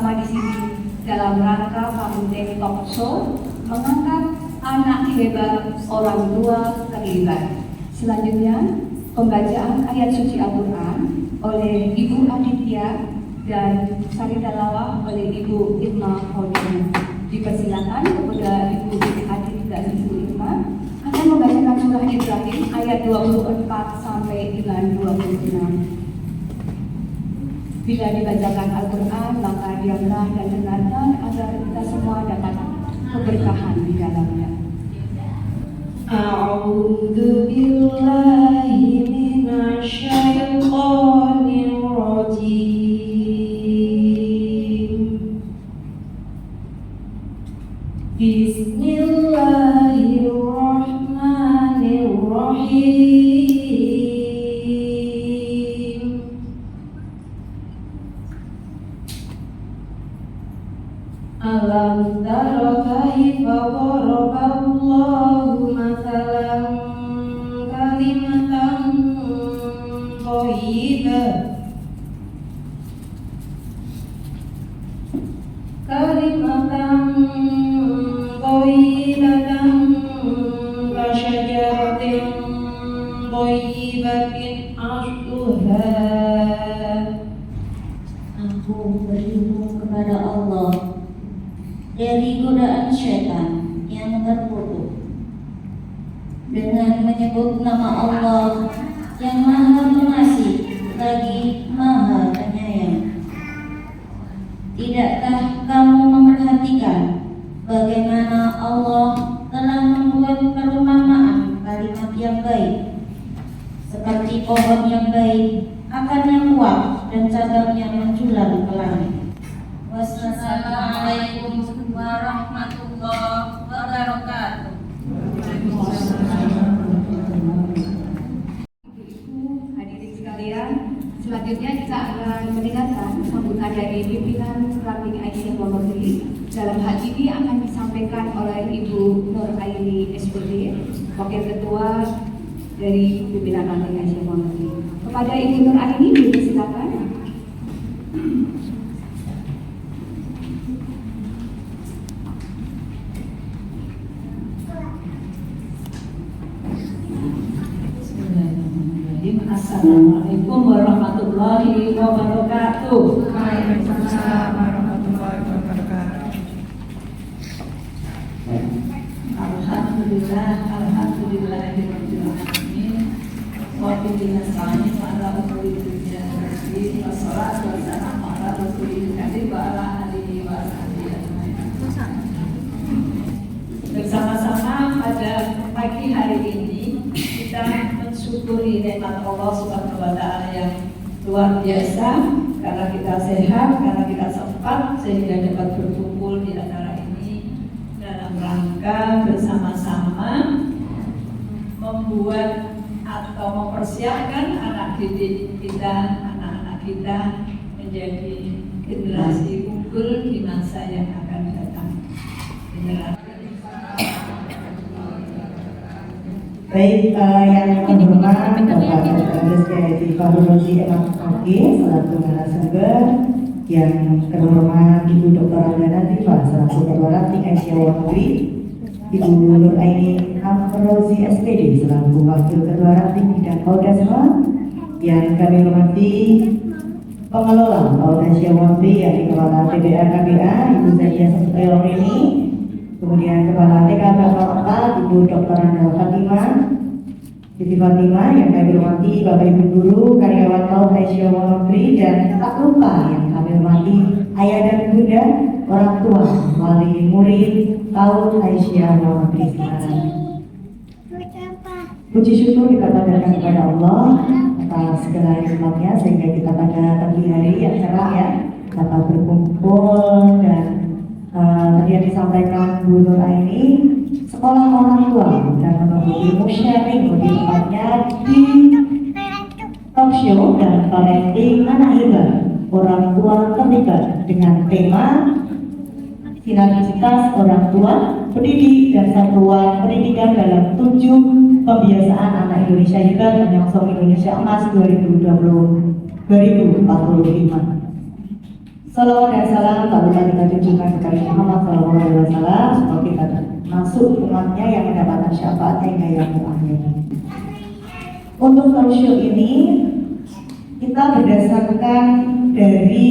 bersama di sini dalam rangka Family Talk Show mengangkat anak hebat orang tua terlibat. Selanjutnya, pembacaan ayat suci Al-Quran oleh Ibu Aditya dan sari tilawah oleh Ibu Irma Faudina. Dipersilakan kepada Ibu Aditya dan Ibu Irma akan membacakan surah Ibrahim ayat 24 sampai dengan 26. Bila dibacakan Al-Quran, maka diamlah dan dengarkan agar kita semua dapat keberkahan di dalamnya. A'udzu billahi minasyaitonir rajim. Bismillahirrahmanirrahim. Alam tara kaifa daraballahu mathalan kalimatan thayyibah kasyajaratin thayyibatin asluha. Aku berlindung kepada Allah dari godaan syaitan yang terkutuk dengan menyebut nama Allah yang Maha Pengasih lagi Maha Penyayang. Tidakkah kamu memperhatikan bagaimana Allah telah membuat perumpamaan kalimat yang baik seperti pohon yang baik, akarnya kuat dan cabangnya menjulang ke langit. Wassalamualaikum warahmatullahi wabarakatuh. Hadirin sekalian, selanjutnya kita akan mendengarkan sambutan dari pimpinan Rabbing Aisyah Monodri. Dalam hal ini akan disampaikan oleh Ibu Nur Aini SPD, Wakil Ketua dari pimpinan Rabbing Aisyah Monodri. Kepada Ibu Nur Aini, silakan. Assalamualaikum warahmatullahi wabarakatuh. Waalaikumsalam warahmatullahi wabarakatuh. Alhamdulillahirabbil alamin. Wa bihi nasta'in wa ala umuri dunya wassalatu wassalamu ala rasulil karim wa ala alihi wa sahbihi ajmain. Bersama-sama pada pagi hari ini kita mensyukuri nikmat Allah Subhanahu wa taala yang luar biasa karena kita sehat, karena kita sempat sehingga dapat berkumpul di acara ini dalam rangka bersama-sama membuat atau mempersiapkan anak didik kita, anak-anak kita menjadi generasi unggul di masa yang akan datang. Baik, yang terhormat Bapak Dr. Rizky Fahruzi MAG selaku narasumber, yang terhormat Ibu Dr. Andana Tifa selaku Ketua Rabbing Aisyah Monodri, Ibu Nur Aini Amrozi SPD selaku Wakil Ketua Rabbing Bidang Audasma, yang kami hormati pengelola Audasya Monodri yakni Kepala TBA KBA Ibu Zakia Sastrorini, kemudian Kepala TK Bapak 4 Ibu Dr. Andal Fatimah, Siti Fatimah, yang kami hormati Bapak Ibu Guru, karyawan Aud Aisyah Monodri, dan tak lupa yang kami hormati ayah dan bunda, orang tua, wali murid Aud Aisyah Monodri sekarang. Puji syukur kita panjatkan kepada Allah atas segala nikmatnya sehingga kita pada pagi hari yang cerah ya dapat berkumpul. Dan tadi yang disampaikan Bu Nur Aini, sekolah orang tua dan menunggu ilmu sharing lebih tepatnya di talk show dan parenting anak hebat orang tua terlibat dengan tema sinergisitas orang tua, pendidik dan satuan pendidikan dalam 7 pembiasaan anak Indonesia hebat menyongsong Indonesia Emas 2045. Salawat dan salam tak lupa kita tujukan kepada Muhammad SAW. Semoga kita masuk umatnya yang mendapatkan syafaat hingga yang akhir. Untuk talkshow ini kita berdasarkan dari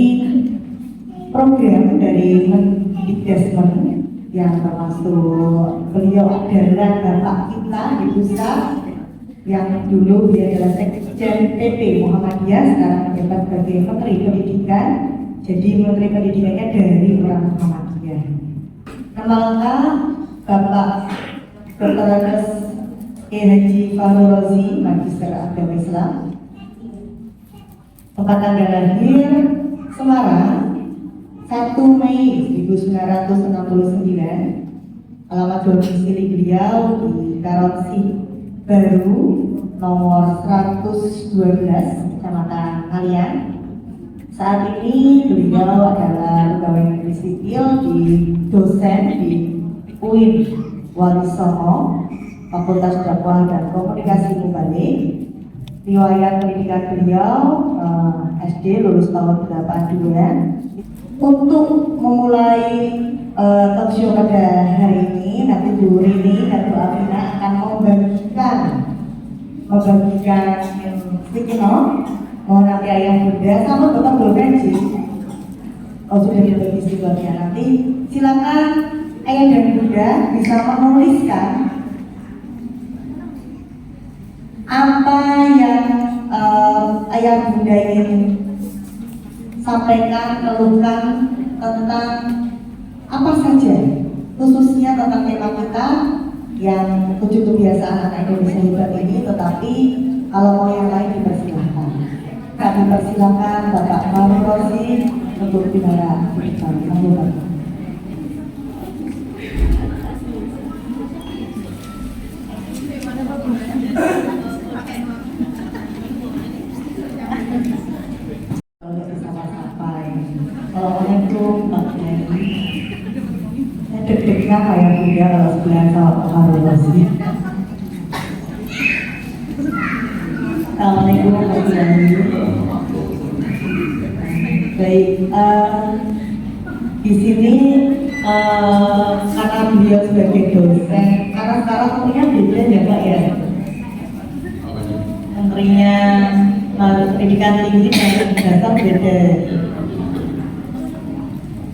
program dari Mendikbud yang termasuk beliau adalah bapak kita di pusat yang dulu dia adalah Sekjen PP Muhammadiyah, sekarang menjabat sebagai Menteri Pendidikan. Jadi Menteri Pendidikannya dari orang Muhammadiyah. Nama lengkap Bapak Dr. Andes Haji Fahru Rozi, Magister Agama Islam. Tempat tanggal lahir Semarang 1 Mei 1969. Alamat domisili beliau di Karonsi Baru nomor 112 Kecamatan Kalian. Saat ini beliau adalah pegawai negeri sipil di dosen di UIN Walisono, Fakultas Dakwah dan Komunikasi Mubalik. Riwayat pendidikan beliau SD lulus tahun 82. Untuk memulai talkshow pada hari ini, nanti Bu Rini dan Bu Amina akan membagikan sticky note. Mau nanti ayah bunda sama bapak belum gaji. Oh sudah dibagi stikernya, nanti silakan ayah dan bunda bisa menuliskan apa yang ayah bunda ingin sampaikan, keluhkan tentang apa saja, khususnya tentang tema kita yang 7 kebiasaan anak Indonesia hebat ini. Tetapi kalau mau yang lain dipersilahkan. Kami persilakan Bapak Fahru Rozi untuk bicara. Assalamualaikum Pak Kiai. Saya deg-degan kayak bunda kalau sebelah sama Pak Fahru Rozi. Assalamualaikum warahmatullahi wabarakatuh. Baik, di sini karena beliau sebagai dosen, karena sekarang tentunya beda ya Pak ya. Menterinya pendidikan tinggi dan dasar beda.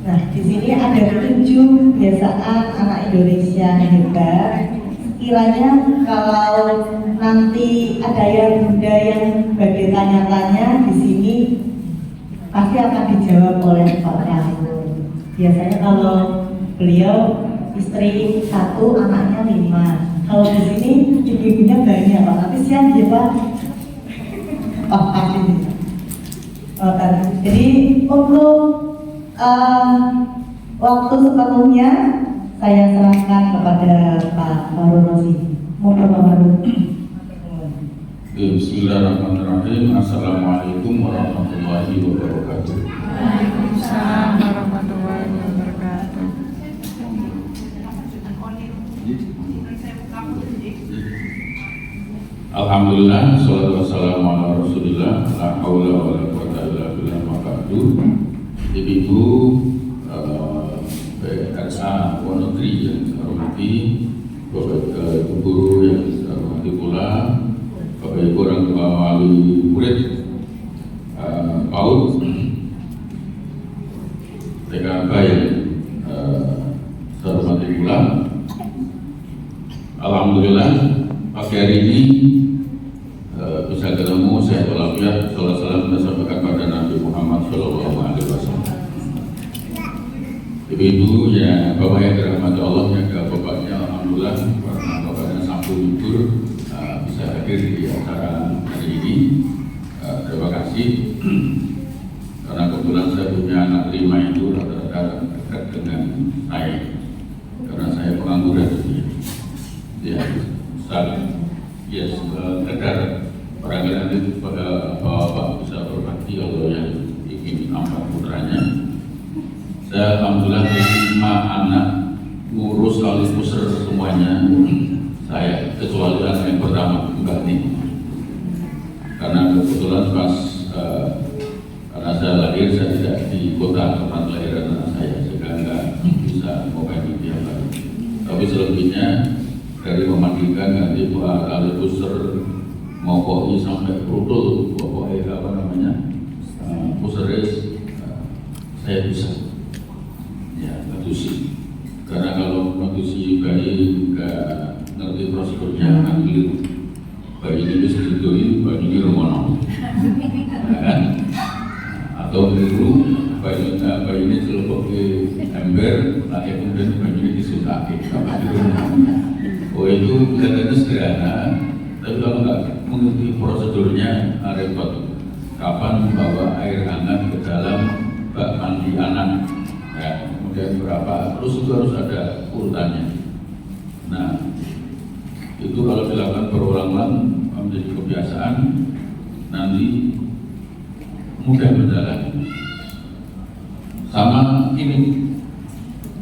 Nah, di sini ada 7 kebiasaan anak Indonesia hebat. Kiranya kalau nanti ada yang bunda yang bagi tanya-tanya di sini pasti akan dijawab oleh Pak Fahru. Biasanya kalau beliau istri 1, anaknya 5. Kalau di sini ibu-ibunya banyak Pak. Tapi siang ya Pak. Oh pasti. Jadi untuk waktu sepenuhnya saya serahkan kepada Pak Fahru Rozi. Mohon Pak Fahru. Bismillahirrahmanirrahim. Assalamualaikum warahmatullahi wabarakatuh. Waalaikumsalam warahmatullahi wabarakatuh. Alhamdulillah, salatu wassalamu ala rasulillah, la haula wa la quwwata illa billah ma ba'du. Ibu-ibu PRSA Wonogiri yang saya hormati, Bapak Ibu guru yang saya hormati pula, Bapak Ibu orang tua wali murid PAUD, TKB yang saya hormati pula. Alhamdulillah pagi hari ini bisa ketemu saya walafiat, salam dan sampaikan pada Nabi Muhammad SAW. Ibu-ibu ya bapak yang dirahmati Allah, ya bapaknya alhamdulillah karena bapaknya sambung libur bisa hadir di acara hari ini. Terima kasih karena kebetulan saya punya anak 5 itu rata-rata dekat dengan saya karena saya pengangguran. Ya, yes, kadar perangkat itu pada bapak bisa berbakti kalau yang ingin angkat putranya. Saya alhamdulillah 5 anak ngurus kali pusar semuanya saya, kecuali anak yang pertama Mbak Nih, karena kebetulan pas karena karena saya lahir, saya tidak di kota tempat kelahiran anak saya, sehingga nggak bisa mengobati tiap hari. Tapi selebihnya dari memandikan nanti buat tali pusar mau koi sampai protol, pokoknya apa namanya pusaris, saya bisa ya menusi. Karena kalau menusi bayi nggak ngerti prosedurnya akan keliru. Bayi ini bisa ditui, bayi ini rumono, kan? Atau keliru, bayi ini celupuk ke ember, lagi kemudian bayi ini disutake, apa di rumah. Oh itu kelihatannya sederhana, tapi kalau nggak mengerti prosedurnya repot. Kapan membawa air hangat ke dalam bak mandi anak, ya, kemudian berapa, terus itu harus ada urutannya. Nah, itu kalau dilakukan berulang-ulang menjadi kebiasaan, nanti mudah berjalan. Sama ini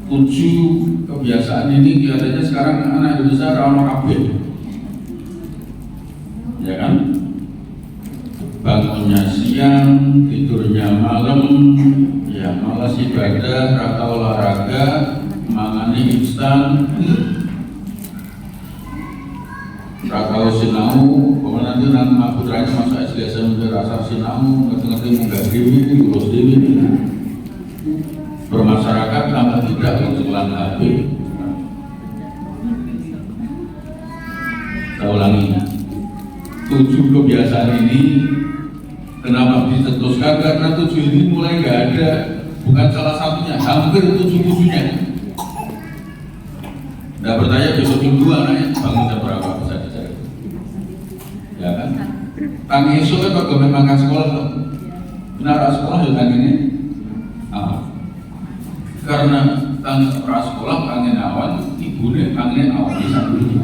7 kebiasaan ini kelihatannya sekarang anak Indonesia rawan kabeh, ya kan? Bangunnya siang, tidurnya malam, ya malas ibadah, rata olahraga, mangane instan, rata sinau, kemudian nanti nama putranya masa SD SMP rasa sinau, ngerti-ngerti munggah dewi, ngurus dewi. Bermasyarakat tambah tidak menjelang HP. Saya ulangi, 7 kebiasaan ini kenapa dicetuskan? Karena 7 ini mulai nggak ada, bukan salah satunya, hampir 7-7-nya. Nggak bertanya besok minggu anaknya bangun jam berapa, bisa dicari, ya kan? Tang esok kan kalau memang kan sekolah, benar sekolah ya kan ini. Karena tang prasekolah kangen awan, ibunya kangen awan bisa dulu.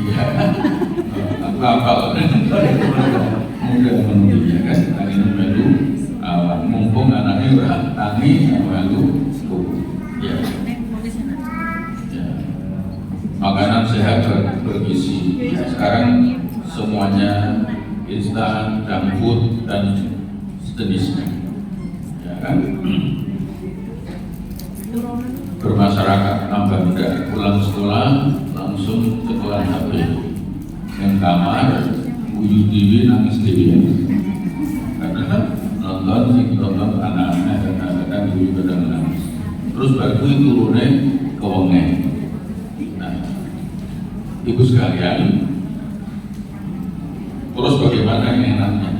Iya, apa mudah menulisnya kan, kangen melu awan. Mumpung anaknya udah tangi melu, ya. Makanan sehat bergizi. Sekarang semuanya instan, junk food dan sejenisnya, ya kan? Bermasyarakat tambah mudah, pulang sekolah langsung sekolah HP, yang kamar uyu dewi nangis dewi, karena nonton anak-anak kadang-kadang uyu kadang nangis, terus baru turunnya ke wonge. Nah, ibu sekalian, terus bagaimana yang enaknya?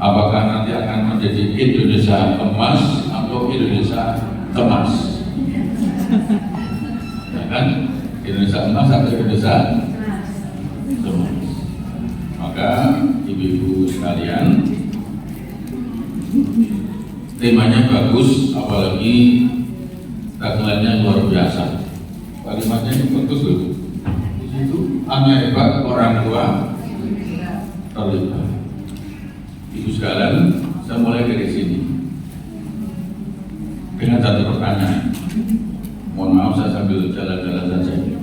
Apakah nanti akan menjadi Indonesia emas atau Indonesia cemas? Ya kan? Indonesia emas atau Indonesia cemas? Maka ibu-ibu sekalian, temanya bagus, apalagi tagline-nya luar biasa. Kalimatnya ini bagus loh. Di situ anak hebat, orang tua terlibat. Ibu sekalian, saya mulai dari sini dengan satu pertanyaan. Mohon maaf saya sambil jalan-jalan saja.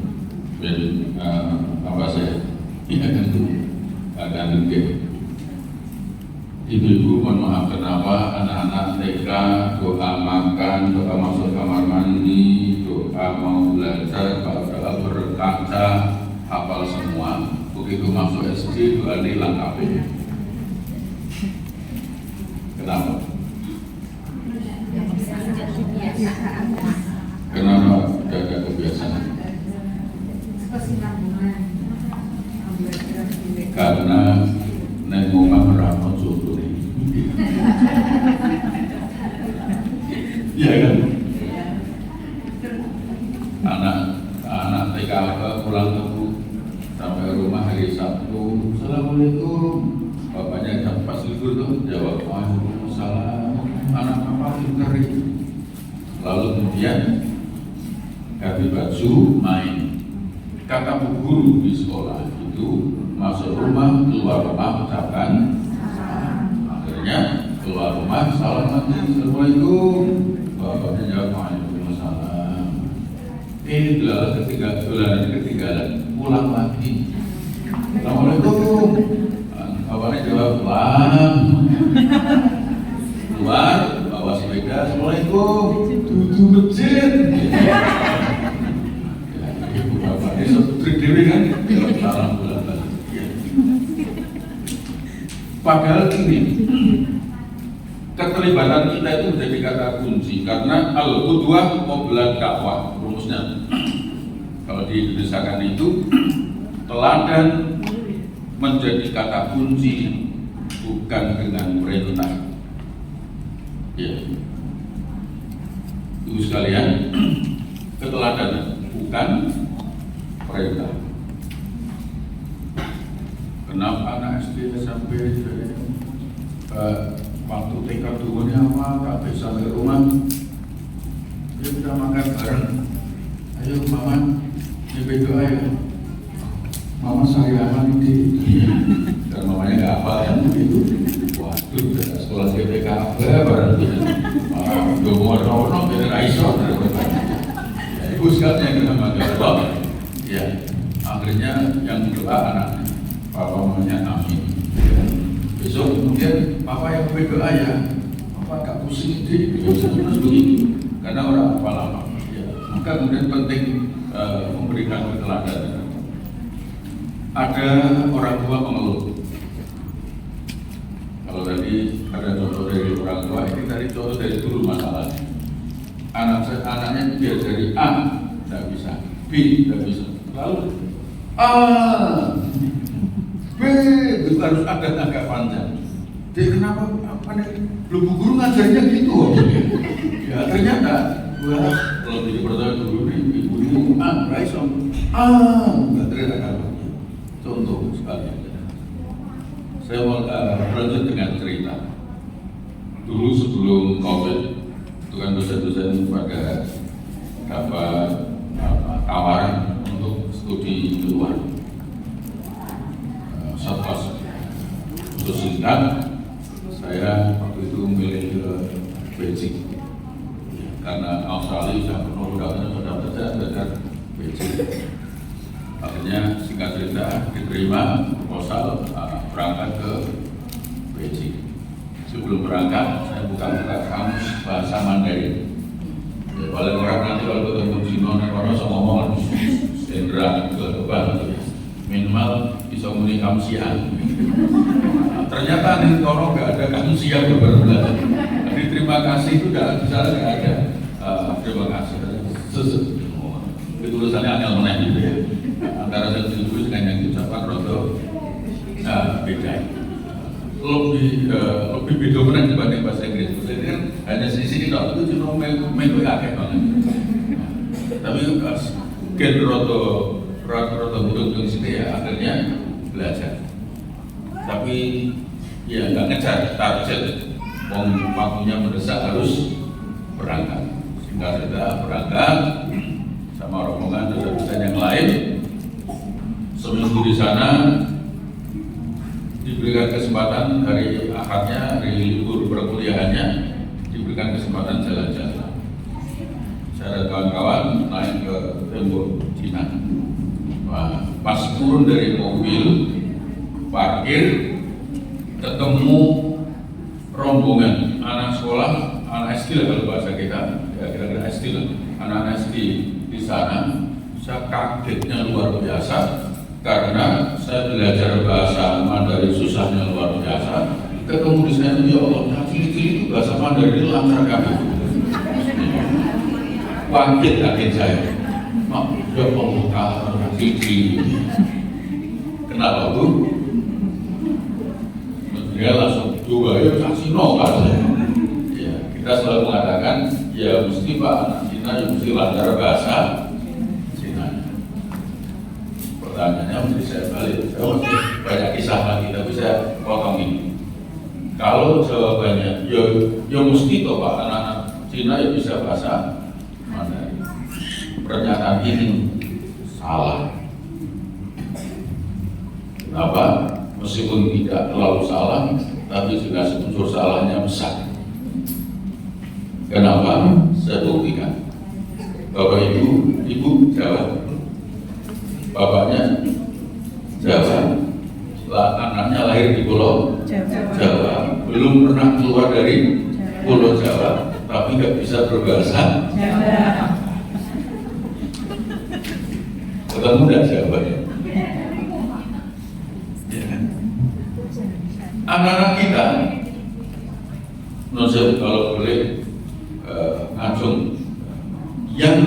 Jadi apa saya akan gede. Ibu-ibu mohon maaf, kenapa anak-anak TK doa makan, doa masuk kamar mandi, doa mau belajar, doa berkaca, hafal semua. Begitu masuk SD doa hilang kabeh. Kenapa? Kenapa jaga kebiasaan? Karena nek omah merano contoh nih. Iya kan? Anak TK pulang sampai rumah hari Sabtu, Assalamualaikum. Bapaknya jam pas libur tuh jawab waalaikumsalam, anak apa pintar itu. Lalu kemudian ganti baju main. Kata bu guru di sekolah itu masuk rumah, keluar rumah ucapkan. Akhirnya keluar rumah salam nanti Assalamualaikum. Bapaknya jawab waalaikumsalam. Ketinggalan pulang lagi. Assalamualaikum. Bapaknya jawab, dudu masjid. Ibu bapak ini putri dewi kan, salam bulan balik. Padahal ini keterlibatan kita itu menjadi kata kunci karena al-qudwah qobla dakwah rumusnya. Kalau didesakan itu teladan menjadi kata kunci bukan dengan perintah. Ya. Ibu sekalian, keteladanan bukan perintah. Kenapa anak SD sampai waktu TK dulunya apa, tak bisa sampai rumah, dia kita makan bareng. Ayo mama, ini berdoa ya. Mama sariawan ini, dan mamanya nggak hafal yang begitu. Waduh, sekolah TPK bareng. Dua orang dari Aisyah. Ibu sekalian yang nama Allah, ya akhirnya yang doa anak. Papa mamanya amin. Ya. Besok kemudian papa yang berdoa ya, papa gak pusing deh, terus begini. Karena orang apa lama. Ya. Maka kemudian penting memberikan keteladanan. Ada orang tua mengeluh. Kalau tadi ada contoh dari orang tua, ini tadi contoh dari dulu masalah. Anaknya dia dari A tidak bisa, B tidak bisa, lalu A. Itu harus ada agak panjang. Jadi kenapa apa nih? Lu guru ngajarnya gitu. Ya ternyata gua kalau jadi pertanyaan dulu nih ibu ini Raison nggak ternyata contoh sekali. Saya mau lanjut dengan cerita. Dulu sebelum COVID itu kan dosen-dosen pada dapat tawaran untuk studi keluar. Pas untuk singkat, saya waktu itu memilih ke Beijing karena Australia sudah penuh sudah Beijing. Akhirnya singkat cerita diterima proposal berangkat ke Beijing. Sebelum berangkat, saya buka kamus bahasa Mandarin. Ya, paling orang nanti kalau ketemu Cina, orang bisa ngomong Sendra ke depan, minimal bisa muni kamsian. Ternyata di Toro nggak ada kamsian berbeda. Jadi terima kasih itu nggak bisa nggak ada. Terima kasih. Itu tulisannya angel meneh gitu ya. Antara saya tulis dengan yang diucapkan rodo beda. Lebih beda meneh dibanding bahasa Inggris. Bahasa Inggris kan hanya sisi itu cuma melu akeh banget. Tapi gen rodo burung di sini ya akhirnya belajar. Tapi ya nggak ngejar target. Waktunya mendesak harus berangkat. Singkat cerita berangkat sama rombongan dosen-dosen yang lain. Seminggu di sana diberikan kesempatan hari Ahadnya, hari libur perkuliahannya diberikan kesempatan jalan-jalan. Saya dan kawan-kawan naik ke tembok Cina. Pas turun dari mobil, parkir, ketemu rombongan anak sekolah, anak SD kalau bahasa kita, ya kira-kira SD lah, anak-anak SD di sana. Saya kagetnya luar biasa karena saya belajar bahasa Mandarin susahnya luar biasa. Ketemu di sana, ya Allah, ciri-ciri itu bahasa Mandarin lancar kami. Kaget saya. Ya Allah, kalah ciri-ciri. Kenapa Bu? Dia langsung juga ya kasih nolak. Ya, kita selalu mengatakan ya mesti Pak anak Cina ya mesti lancar bahasa Cina. Pertanyaannya mesti saya balik. Saya masih banyak kisah lagi tapi saya potong ini. Kalau jawabannya ya mesti toh Pak anak-anak Cina ya bisa bahasa Mandarin. Pernyataan ini salah. Kenapa? Meskipun tidak terlalu salah, tapi juga unsur salahnya besar. Kenapa? Saya buktikan. Bapak Ibu Jawa, bapaknya Jawa, anaknya lahir di Pulau Jawa, belum pernah keluar dari Pulau Jawa, tapi tapi nggak bisa berbahasa. Ketemu nggak jawabannya? Ya kan? Anak-anak kita, menurut kalau boleh ngacung, yang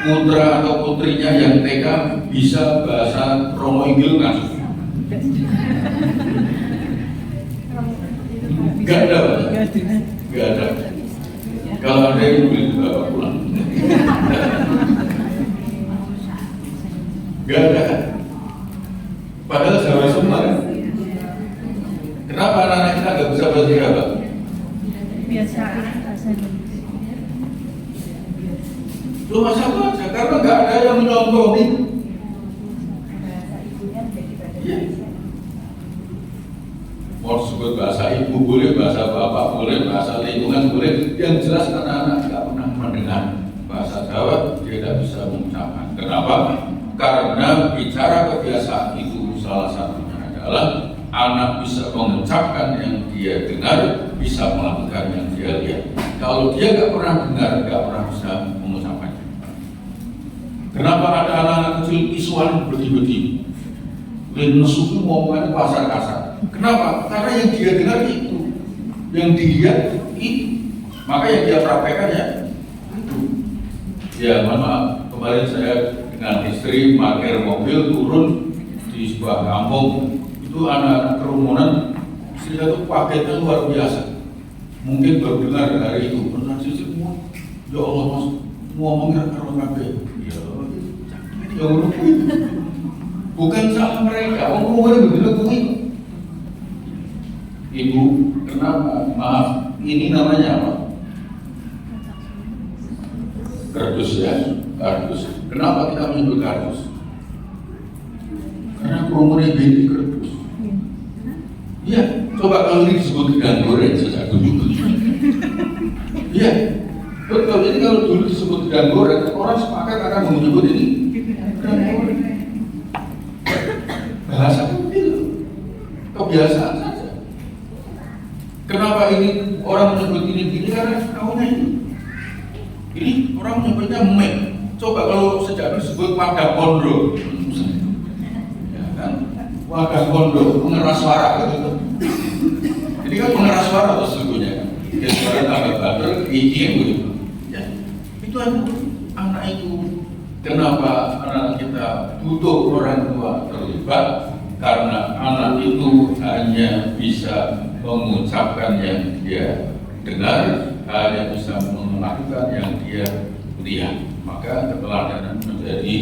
putra atau putrinya yang TK bisa bahasa Romo Inggil ngacung. Gak ada, Pak. Gak ada. Kalau ada yang boleh dibawa pulang. Gak ada. Padahal Jawa semua kan. Kenapa anak-anak kita gak bisa bahasa Jawa? Biasa bahasa Lu masa baca? Karena gak ada yang menyontohi. Ya. Mau sebut bahasa ibu boleh, bahasa bapak boleh, bahasa lingkungan boleh. Yang jelas anak-anak tidak pernah mendengar bahasa Jawa, dia tidak bisa mengucapkan. Kenapa? Karena bicara kebiasaan itu salah satunya adalah anak bisa mengucapkan yang dia dengar, bisa melakukan yang dia lihat. Kalau dia nggak pernah dengar, nggak pernah bisa mengucapkannya. Kenapa ada anak-anak kecil visual beti-beti? Nesu itu ngomongnya pasar kasar. Kenapa? Karena yang dia dengar itu, yang dilihat itu, maka yang dia praktekkan ya itu. Ya, mohon maaf, kemarin saya dengan istri parkir mobil turun di sebuah kampung, itu anak-anak kerumunan, istrinya itu paketnya luar biasa. Mungkin baru dengar hari itu, pernah sisi semua, ya Allah mas, ngomongnya karo kabeh. Ya, ini yang ngono kuwi. Bukan salah mereka, ngomongnya begitu kuwi. Ibu, kenapa? Maaf, ini namanya apa? Kardus ya, kardus. Kenapa kita menyebut kardus? Karena kerumunan binti kardus. Iya, coba kalau ini disebut ikan goreng sejak dulu. Iya, betul. Jadi kalau dulu disebut ikan goreng, orang sepakat akan menyebut ini ikan goreng. Bahasa itu kebiasaan saja. Kenapa ini orang menyebut ini gini? Karena tahunnya ini. Ini orang menyebutnya mem. Coba kalau sejak disebut wadah kondo, ya kan? Wadah kondo, pengeras suara gitu. Jadi kan pengeras suara tuh sesungguhnya kan. Dia suara tambah bater, gigi gitu. Ya, itu anak itu. Kenapa anak kita butuh orang tua terlibat? Karena anak itu hanya bisa mengucapkan yang dia dengar, hanya bisa melakukan yang dia lihat. Maka keteladanan menjadi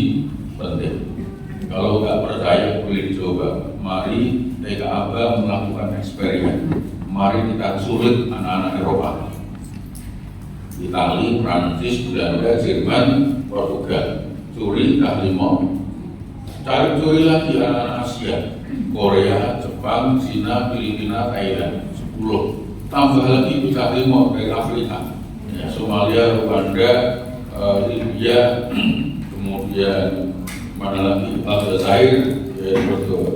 penting. Kalau nggak percaya boleh dicoba. Mari TKAB melakukan eksperimen. Mari kita sulit anak-anak Eropa, Itali, Prancis, Belanda, Jerman, Portugal. Curi K5, curi lagi anak-anak Asia, Korea, Jepang, Cina, Filipina, Thailand, 10. Tambah lagi K5 dari Afrika, ya, Somalia, Rwanda, Libya, kemudian mana lagi Aljazair, ya,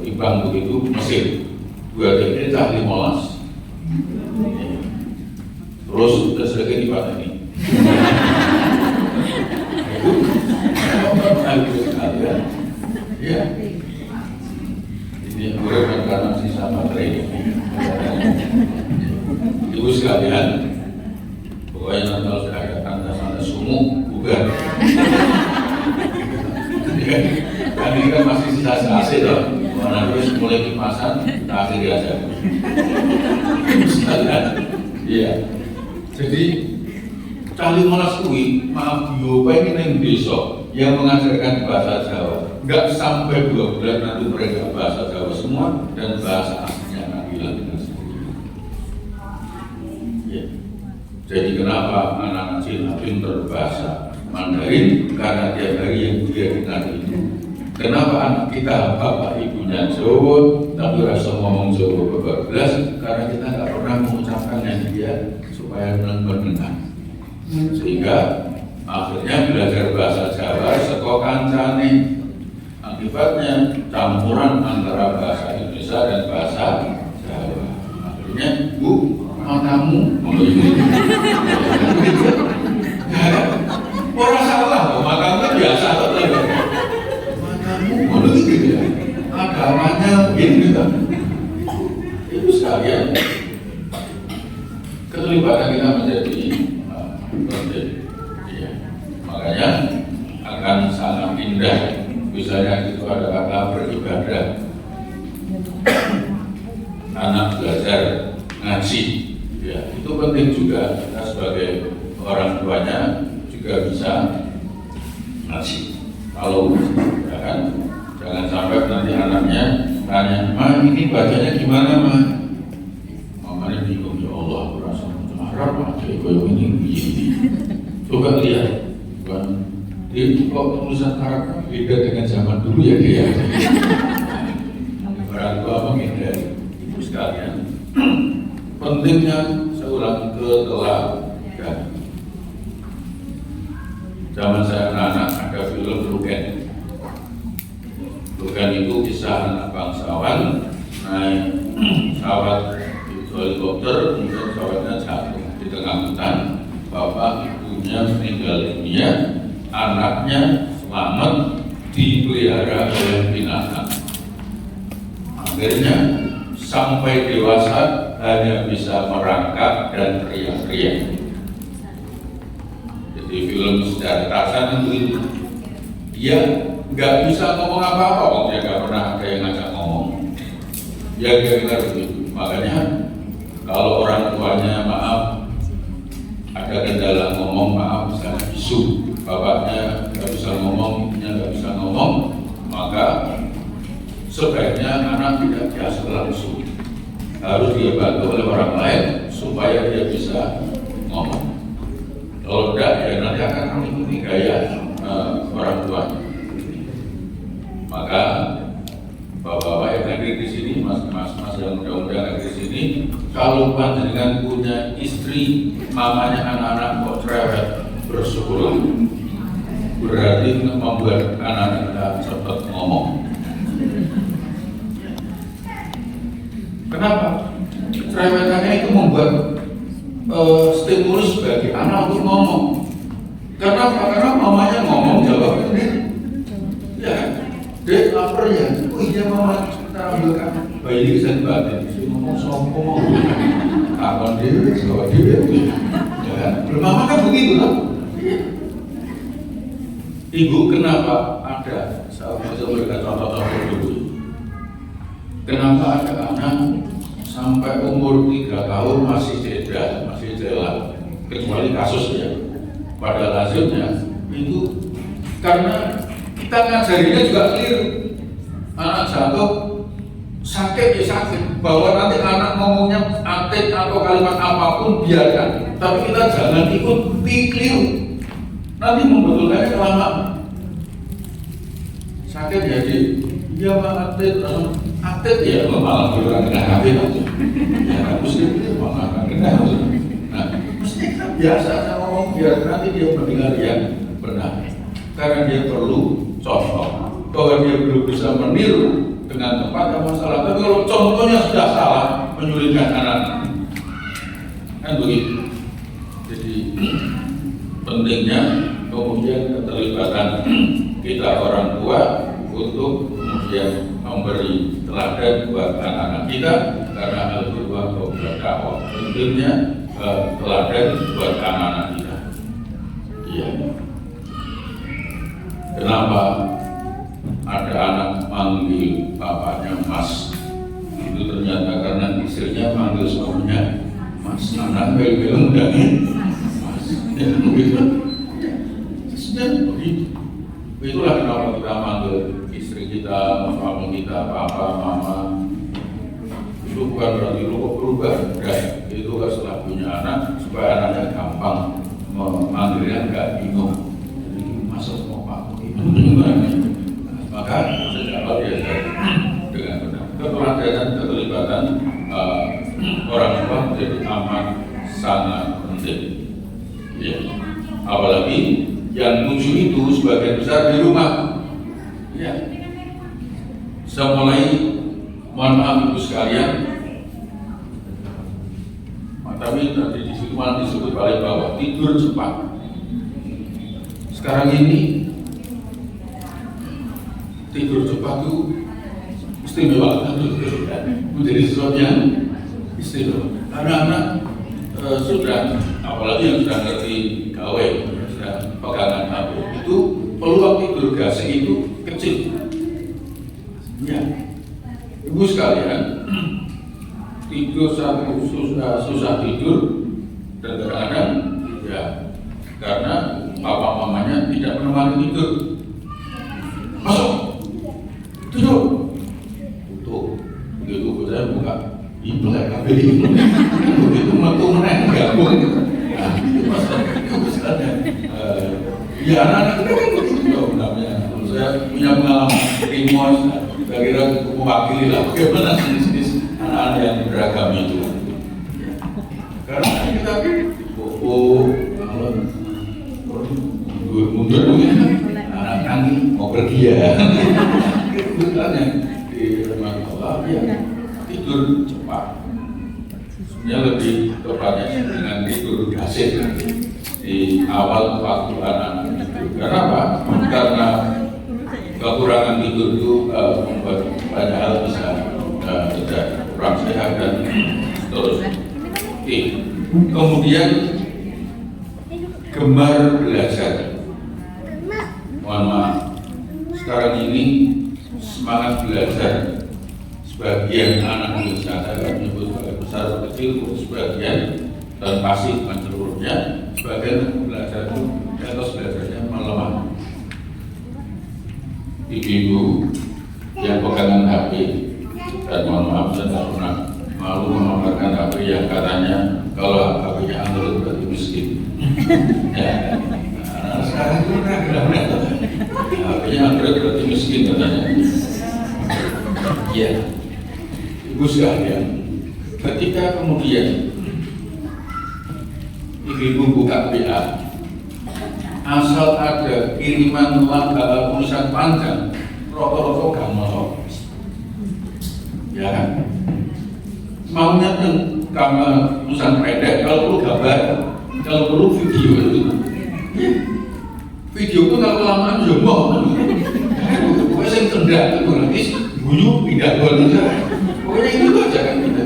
Ibang begitu, Mesir. 2 ini K15. Terus sudah selesai di mana ini? Ya, ini gorengan karena sisa baterai. Ibu sekalian, pokoknya nanti kalau sudah ada tanda-tanda sumuk, bukan. Kan ini kan masih sisa AC loh. Mana terus mulai kipasan, kita akhiri aja. Ibu sekalian, iya. Jadi kali malas kuwi, maaf yo pengen neng desa yang mengajarkan bahasa Jawa. Enggak sampai 2 bulan nanti mereka bahasa Jawa semua dan bahasa aslinya akan hilang dengan sendirinya. Ya. Jadi kenapa anak kecil pintar bahasa Mandarin? Karena tiap hari yang dia dengar itu. Kenapa anak kita bapak ibunya Jawa tapi rasa ngomong Jawa bablas? Karena kita nggak pernah mengucapkan yang dia supaya mendengar. Sehingga akhirnya belajar bahasa Jawa saka kancane. Akibatnya campuran antara bahasa Indonesia dan bahasa Jawa. Akhirnya matamu, orang salah, matamu kan biasa betul. Matamu, gitu ya. Agamanya begini kan. Itu sekalian keterlibatan kita menjadi penting. Ya. Makanya akan sangat indah. Misalnya itu ada kata beribadah. Anak belajar ngaji, ya itu penting juga. Kita sebagai orang tuanya juga bisa ngaji. Kalau ya kan, jangan sampai nanti anaknya tanya, "Ma, ini bacanya gimana, Ma?" Mamanya bingung, ya Allah, aku rasa Arab aja, kayak ini. Coba lihat, Bang. Dia kok tulisan Arab beda dengan zaman dulu ya dia. Orang tua menghindari. Sekalian pentingnya seulang keteladan. Zaman saya anak-anak ada film Luken. Luken itu kisah anak bangsawan naik pesawat helikopter, kemudian pesawatnya jatuh di tengah hutan. Bapak ibunya meninggal dunia, anaknya selamat dipelihara oleh binatang. Akhirnya sampai dewasa hanya bisa merangkak dan teriak-teriak. Jadi film sejarah Tarzan itu dia nggak bisa ngomong apa-apa, dia nggak pernah ada yang ngajak ngomong. Ya kira-kira begitu. Makanya kalau orang tuanya maaf ada kendala ngomong, maaf misalnya bisu, bapaknya nggak bisa ngomong, ibunya nggak bisa ngomong, maka sebaiknya anak tidak biasa langsung, harus dia bantu oleh orang lain supaya dia bisa ngomong. Kalau tidak, ya nanti akan mengikuti gaya orang tuanya. Maka bapak-bapak yang hadir di sini, mas-mas yang muda-muda hadir di sini, kalau panjenengan punya istri, mamanya anak-anak kok cerewet, bersyukurlah. Berarti membuat anak kita cepat ngomong. Kenapa? Cerewetannya itu membuat stimulus bagi anak untuk ngomong. Karena mamanya ngomong jawab sendiri. Ya, Dek lapar ya. Oh iya mama, kita ambilkan bayi bisa dibatin. Ngomong sombong, takon dia, jawab dia. Ya, belum mama kan begitu lah. Ibu kenapa ada? Saya mau berikan contoh-contoh dulu. Kenapa ada anak sampai umur 3 tahun masih jeda, masih jalan, kecuali kasusnya. Pada lazimnya itu karena kita ngajarinya juga keliru. Anak jatuh sakit ya sakit, bahwa nanti anak ngomongnya atit atau kalimat apapun biarkan, tapi kita jangan ikuti keliru. Nanti membetulkannya kelamaan. Sakit jadi dia mah atit ya malah orang kena hati aja. Ya muslim itu malah kena. Nah, mesti kan biasa saya ngomong biar nanti dia mendengar yang benar. Karena dia perlu contoh bahwa dia belum bisa meniru dengan tepat yang masalah. Tapi kalau contohnya sudah salah, menyulitkan anak. Kan begitu. Jadi pentingnya kemudian keterlibatan kita orang tua untuk kemudian memberi teladan buat anak-anak kita, karena Al-Qur'an berdakwah pentingnya teladan buat anak-anak kita. Iya. Kenapa ada anak manggil bapaknya Mas? Itu ternyata karena istrinya manggil suaminya Mas. Anak bel-bel mudahnya Mas. Ya begitu. Sudah begitu. Itulah kenapa kita manggil istri kita, suami kita, papa, mama. Itu bukan berarti lu berubah, dan itu setelah punya anak supaya anaknya gampang memanggilnya, nggak bingung. Jadi masuk mau pak, maka sejak awal dia dengan benar. Keteladanan, keterlibatan orang tua menjadi amat sangat penting. Ya. Apalagi yang 7 itu sebagian besar di rumah. Ya. Saya mulai, mohon maaf ibu sekalian, tapi tadi di situ malah disebut paling bawah, tidur cepat. Sekarang ini tidur cepat itu istimewa, menjadi sesuatu yang istimewa. Anak-anak sudah, apalagi yang sudah ngerti gawe, sudah pegangan HP, itu peluang tidur gasing itu kecil. Ya, ibu sekalian, tidur susah tidur dan kadang-kadang ya karena papa mamanya tidak menemani tidur. Masuk, tidur, tutup. Begitu saya buka imlek kabel ini, begitu metu meneng gabung. Nah, itu masalahnya. Ya anak-anak itu kan begitu namanya. Saya punya pengalaman timos, kira-kira mewakili lah bagaimana jenis-jenis anak-anak yang beragam itu. Karena kita mundur anak kami mau pergi ya. Kebetulannya di rumah Allah ya tidur cepat. Sebenarnya lebih tepatnya dengan tidur gasing di awal waktu anak tidur. Karena apa? Karena kekurangan tidur itu membuat banyak hal bisa tidak kurang sehat dan seterusnya. Oke. Kemudian gemar belajar. Mohon maaf, sekarang ini semangat belajar sebagian anak Indonesia, saya akan menyebut sebagai besar atau kecil, sebagian dan pasti bukan seluruhnya, sebagian belajar itu etos belajarnya melemah. Ibu-ibu yang pegangan HP, dan mohon maaf saya tidak pernah malu memamerkan HP yang katanya kalau HP-nya Android berarti miskin. Ya, nah, sekarang itu benar-benar HP-nya Android berarti miskin katanya. Ya, ibu sekalian, ketika kemudian ibu buka WA, asal ada kiriman tulisan panjang, rokok-rokok gak mau, ya kan? Maunya yang gambar tulisan pendek, kalau perlu gambar, kalau perlu video itu, ya. Video itu kalau kelamaan ya mau, pokoknya yang cendak itu nanti bunyi pindah bola, pokoknya itu aja kan kita.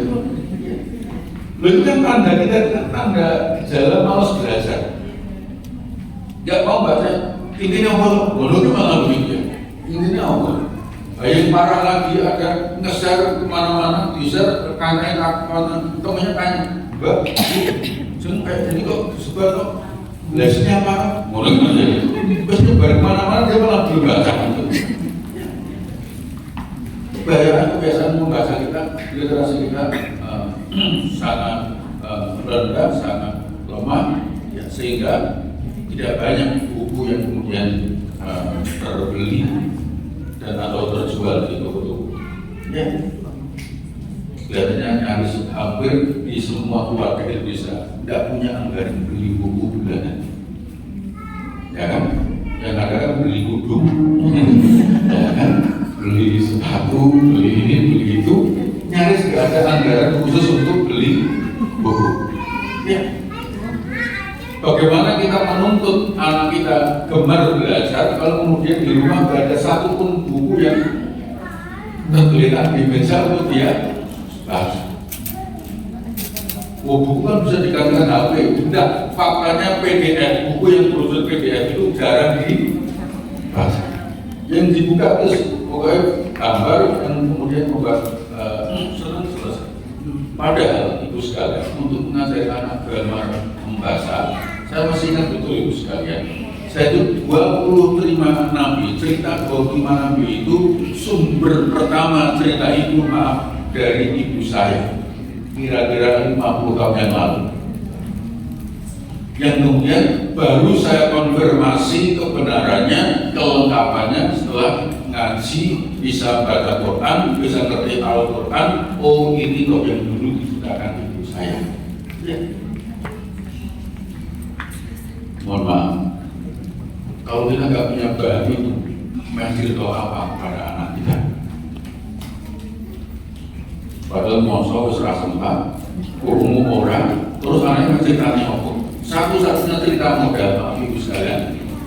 Itu kan tanda kita, tanda gejala malas belajar. Gak mau baca, intinya apa? Bodoh itu malah begitu. Intinya apa? Yang parah lagi ada nge-share kemana-mana, di-share rekannya, temennya tanya, Mbak, jangan kayak gini kok, sebar kok, lesnya apa? Mulai aja. Terus nyebar kemana-mana dia malah belum baca. Kebiasaan membaca kita, literasi kita sangat rendah, sangat lemah, ya, sehingga tidak banyak buku yang kemudian terbeli dan atau terjual di toko-toko. Ya, kelihatannya harus hampir di semua keluarga Indonesia tidak punya anggaran beli buku bulanan. Ya kan? Yang ada kan beli kudung, ya kan? Beli sepatu, beli ini, beli itu, nyaris tidak ada anggaran khusus untuk beli buku. Ya. Bagaimana kita menuntut anak kita gemar belajar kalau kemudian di rumah tidak ada satupun buku yang tergeletak di meja untuk dia baca. Buku kan bisa digantikan HP. Tidak, faktanya PDF, buku yang berunsur PDF itu jarang dibaca. Yang dibuka terus pokoknya gambar yang kemudian membuat selesai. Padahal ibu sekalian untuk mengajari anak gemar membaca, saya masih ingat betul ibu sekalian. Saya itu 25 Nabi, cerita 25 Nabi itu sumber pertama cerita itu dari ibu saya, kira-kira 50 tahun yang lalu. Yang kemudian baru saya konfirmasi kebenarannya, kelengkapannya setelah ngaji, bisa baca Quran, bisa ngerti Al-Quran. Oh ini kok yang dulu diceritakan ibu saya. Ya. Mohon maaf, kalau kita nggak punya bahan itu, masih tahu apa pada anak kita. Padahal mosok serasa sempat, kurungu orang, terus anaknya ceritanya apa? Satu-satunya cerita modal Pak Ibu sekalian,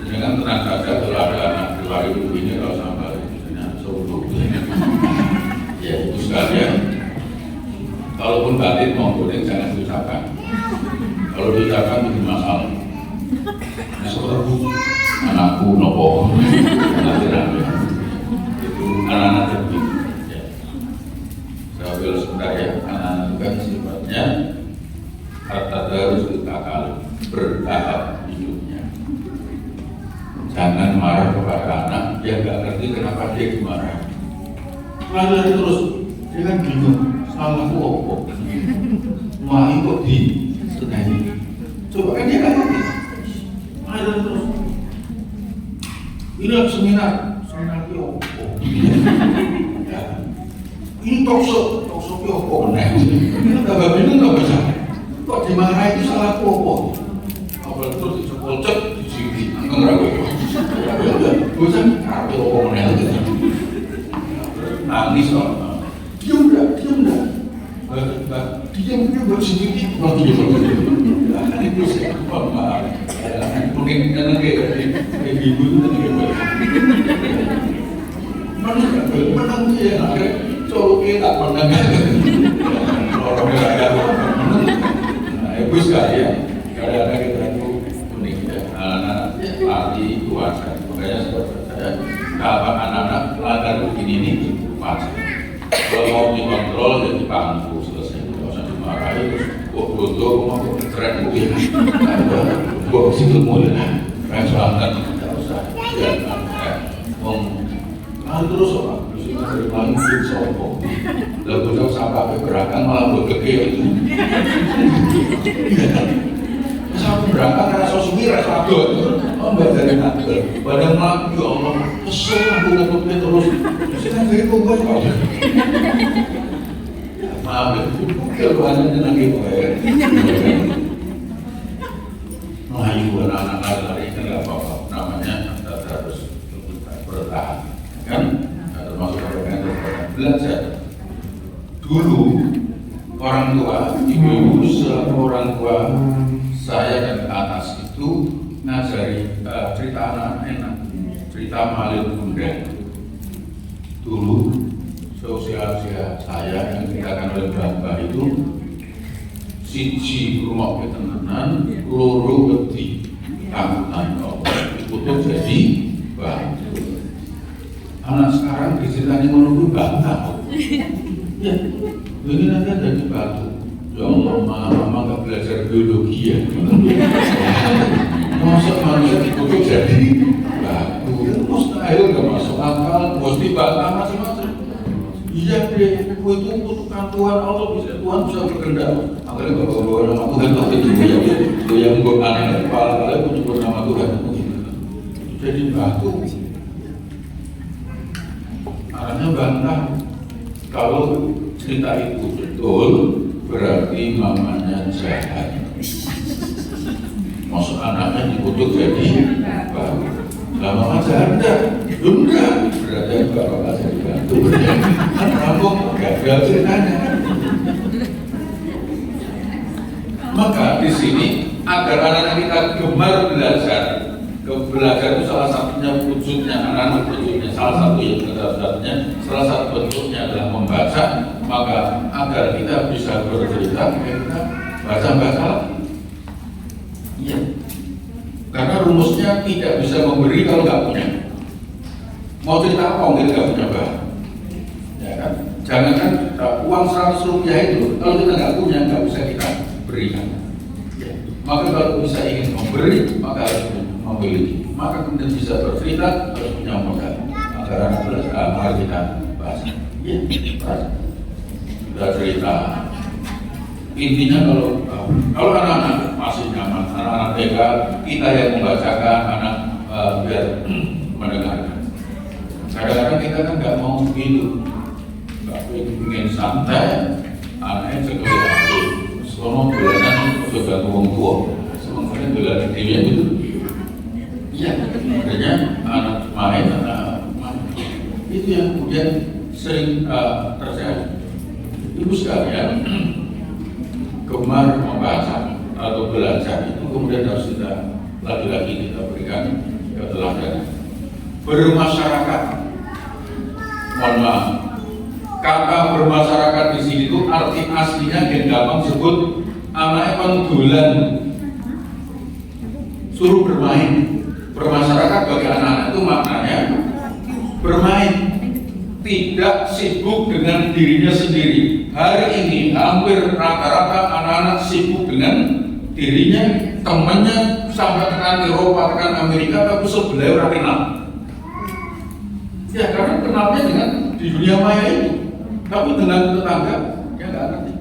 dengan tenang saja kalau ada anak dua itu ini kalau sampai misalnya solo, ya Ibu sekalian, kalaupun batin mau boleh jangan diucapkan. Kalau diucapkan itu masalah. Seperti anakku nopo, nanti itu anak-anak lebih. Ya. Saya bilang sebentar ya, anak-anak itu kan sifatnya harta harus ditakal bertahap hidupnya. Jangan marah kepada anak, dia nggak ngerti kenapa dia dimarahi. Lalu terus dia kan bingung, salahku apa? Mah kok di ini. Coba kan dia nggak ngerti. Lalu terus ini seminar itu apa? Ya. Ini talkshow itu apa? Ini tambah bingung nggak bisa. Kok dimarahi itu salah apa? Apalagi terus dicekol cek di sini, nggak bosan kacau orang itu. Nangis orang, diam dah. Diam buat sendiri, buat dia. Itu saya maaf. Mungkin karena kayak ibu itu kan menang dia, cowok kita menang. Orang beragam. Ibu sekalian, kadang-kadang kita itu unik ya, anak-anak lari puasa, makanya saya kalau anak-anak latar begini ini puasa. Kalau mau dikontrol jadi pangku selesai, kalau saya dimarahi terus kok bodoh, mau keren gitu ya, kok situ mulai, kayak soalkan tidak usah, ya, lalu terus orang, terus itu dari pangku sopo, lalu terus sampai gerakan malah bergege itu. Sampai berangkat karena sosmi rasa agak mbak dari agak badan lagi, ya Allah kesel aku ngeputnya terus sedang dari kumpul maaf ya, keluarnya dengan gitu ya Melayu anak-anak lari itu gak apa-apa, namanya harus bertahan kan, termasuk orang yang belajar dulu. Orang tua, ibu-ibu selaku orang tua saya dan ke atas itu ngajari cerita anak enak, cerita Malin Bunda. Dulu sosial saya yang dikatakan oleh Mbak itu siji rumah ketenanan, loro wedi angkutan itu jadi batu. Anak sekarang diceritanya menunggu bantah. Ya. Ini nanti ada di batu. Ya Allah, mama nggak belajar biologi ya. Masuk manusia dikutuk jadi batu. Mustahil nggak masuk akal. Mesti bantah macam-macam. Iya deh, itu kutukan Tuhan. Allah bisa Tuhan bisa berkehendak. Akhirnya bawa nama Tuhan tapi itu yang buat anak kepala kalian menyebut nama Tuhan. Jadi batu. Arahnya bantah. Kalau cerita itu betul, berarti mamanya jahat. Maksud anaknya dikutuk jadi bapak. Lah mama jahat enggak, berarti bapak nggak jadi bantu. Kan kamu gagal ceritanya. Maka di sini agar anak-anak kita gemar belajar. Belajar itu salah satunya wujudnya, anak-anak wujudnya salah satu salah satu bentuknya adalah membaca. Maka agar kita bisa bercerita, kita baca-baca. Ya. Karena rumusnya tidak bisa memberi kalau nggak punya. Mau cerita apa kita nggak punya bahan? Ya kan? Jangankan uang 100 rupiah itu, kalau kita nggak punya nggak bisa kita berikan. Ya. Maka kalau bisa ingin memberi, maka harus memiliki. Maka kemudian bisa bercerita harus punya modal. Agar anak belajar, mari kita bahas. Ya, bahas. Kita cerita. Intinya kalau anak-anak masih nyaman, anak-anak TK kita yang membacakan, anak biar mendengarkan. Kadang-kadang kita kan nggak mau begitu, nggak ingin santai, anaknya sekolah aku, sekolah belajar sudah ngomong tua, semuanya belajar dia gitu. Iya, makanya anak main, itu yang kemudian sering terjadi. Ibu sekalian, gemar membaca. atau belajar itu kemudian harus kita lagi-lagi kita berikan keteladanan. Bermasyarakat, mohon maaf, kata bermasyarakat di sini itu arti aslinya yang gampang sebut anaknya pendulan, suruh bermain. Bermasyarakat bagi anak-anak itu maknanya bermain, tidak sibuk dengan dirinya sendiri. Hari ini hampir rata-rata anak-anak sibuk dengan dirinya, temannya, sampai tekan Eropa, tekan Amerika, tapi sebelah orang kenal. Ya karena kenalnya dengan di dunia maya itu, tapi dengan tetangga ya nggak ngerti.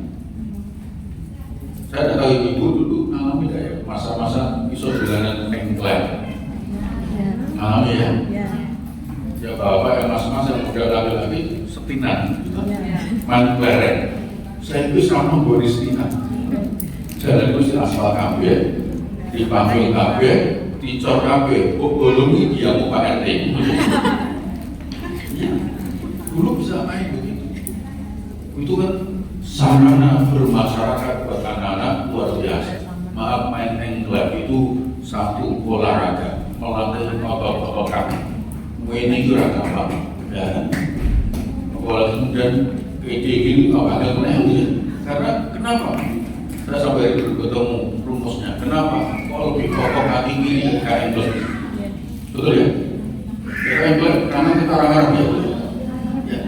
Saya tidak tahu ibu dulu alami nggak ya masa-masa iso dolanan tengkleng. Alami ya. Ya bapak yang mas-mas yang muda laki-laki sepinan, main kelereng. Saya itu sama Boris Tina. Jalan itu asal kabeh, dipanggil kabeh, dicor kabeh, bolong ini dia mau Pak RT. Ya, dulu bisa main begitu. Itu kan sarana bermasyarakat buat anak-anak luar biasa. Maaf, main tengkleng itu satu olahraga. Melatih otot-otot kaki, ini itu ragam apa? Ya, apalagi kemudian gini apa ada menang karena kenapa? Saya sampai ketemu rumusnya. Kenapa? Kalau lebih kokoh kaki kiri dan kaki plus, betul ya? Kaki plus karena kita orang-orang ya. Ya,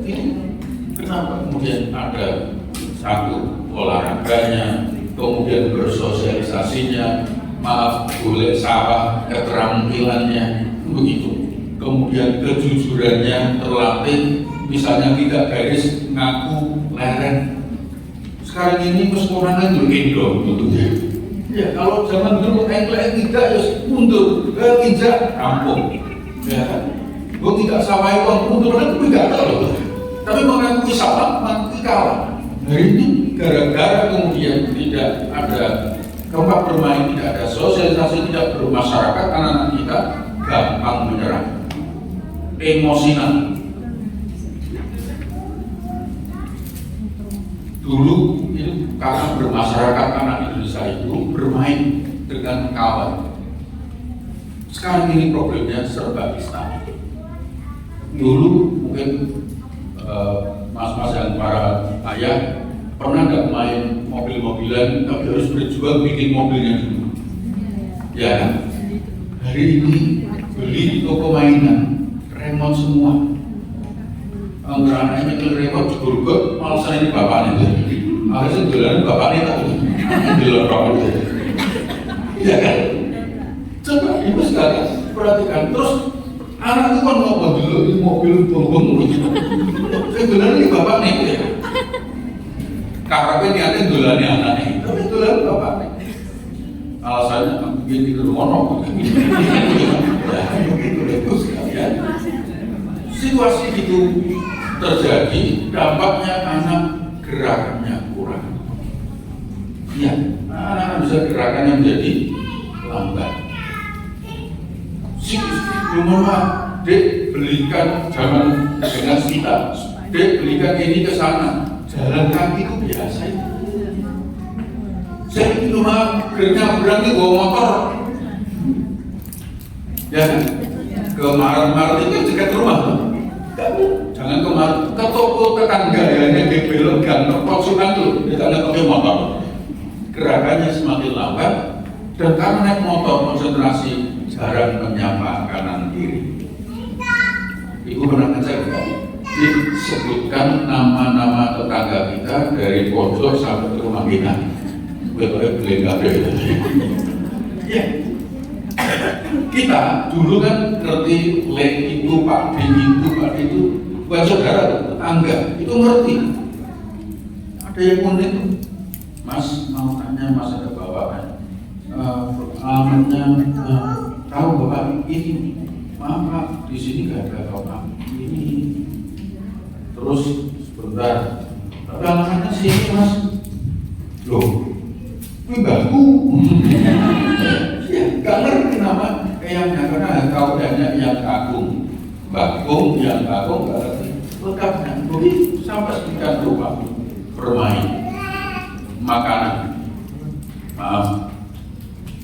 itu kenapa? Kemudian ada satu olahraganya, kemudian bersosialisasinya. Maaf, boleh salah keterampilannya begitu. Kemudian kejujurannya terlatih, misalnya tidak garis ngaku lereng. Sekarang ini kesemurangan dulu endong tentunya. Ya kalau zaman dulu engklek tidak ya mundur, tidak rampung. Ya kan? Gue tidak sampai uang mundur kan tidak tahu. Tapi mengakui salah, mengakui kalah. Hari ini gara-gara kemudian tidak ada tempat bermain, tidak ada sosialisasi, tidak bermasyarakat, anak-anak kita gampang menyerah, emosian. Dulu itu karena bermasyarakat anak Indonesia itu bermain dengan kawan. Sekarang ini problemnya serba instan. Dulu mungkin mas-mas yang para ayah pernah nggak main mobil-mobilan tapi harus berjuang bikin mobilnya dulu. Ya, hari ini beli di toko mainan remote semua. Anggara anaknya remote juga malah saya ini bapaknya itu. Akhirnya jualan bapaknya itu jualan rokok itu. Ya kan? Coba ibu sekarang perhatikan terus anak itu kan mau dulu di mobil bohong gitu. Saya jualan ini bapaknya itu ya. Karena niatnya dolani anaknya, tapi dolani bapaknya. Alasannya begini itu monok, begini. Ya begitu itu sekalian. Situasi itu terjadi, dampaknya anak gerakannya kurang. Ya, anak bisa gerakannya menjadi lambat. Rumah dek belikan jangan dengan kita, dek belikan ini ke sana. Jalan kaki itu biasa itu. Saya itu mah kerja berani bawa motor. Ya, kemarin-kemarin itu dekat rumah. Jangan kemarin ke toko tetangga ya, ini di belok gang terpotsukan tuh, di sana pakai motor. Gerakannya semakin lambat dan karena naik motor konsentrasi jarang menyapa kanan kiri. Ibu pernah ngecek kan? Disebutkan nama-nama tetangga kita dari pojok sampai ke rumah kita. Betul beli kabel. Ya. Kita dulu kan ngerti lek itu Pak D itu bukan saudara tetangga itu ngerti. Ada yang unik, Mas mau tanya Mas ada bapak alamatnya tahu bapak ini. Maaf Pak, di sini nggak ada bapak ini. Terus sebentar, tapi alamatnya sini Mas. Loh, ini baku. Ya, nggak ngerti nama eyangnya karena kau banyak yang kagum, bakung yang kagum nggak ngerti. Lengkapnya, begitu sampai sekitar rumah bermain, makanan. maaf,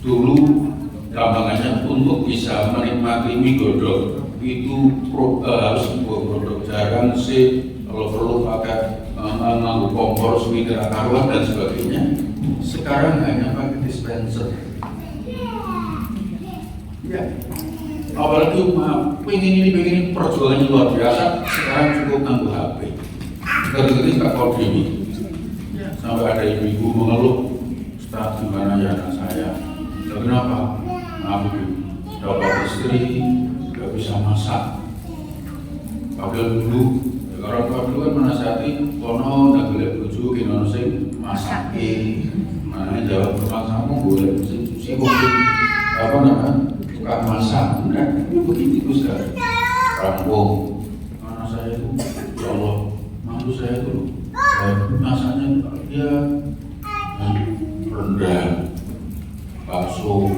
dulu gampangannya untuk bisa menikmati mie godok itu harus produk jarang sih, kalau perlu pakai nganggu kompor, speaker, karuan dan sebagainya. Sekarang hanya pakai dispenser. Ya, apalagi pengen ini perjuangannya luar biasa. Sekarang cukup nganggu HP. Ketika Pak Kodimi, sampai ada ibu-ibu mengeluh, Ustaz gimana ya anak saya? Kenapa? Aku dapat istri, gak bisa masak. Padahal dulu, orang tua dulu kan menasihati, kono gak boleh bojo kino sing masake. Mana jawab kamu boleh sih mungkin apa namanya suka masak, enggak begitu sekali. Rampung, anak saya itu, ya Allah, mantu saya itu masaknya dia rendang, bakso,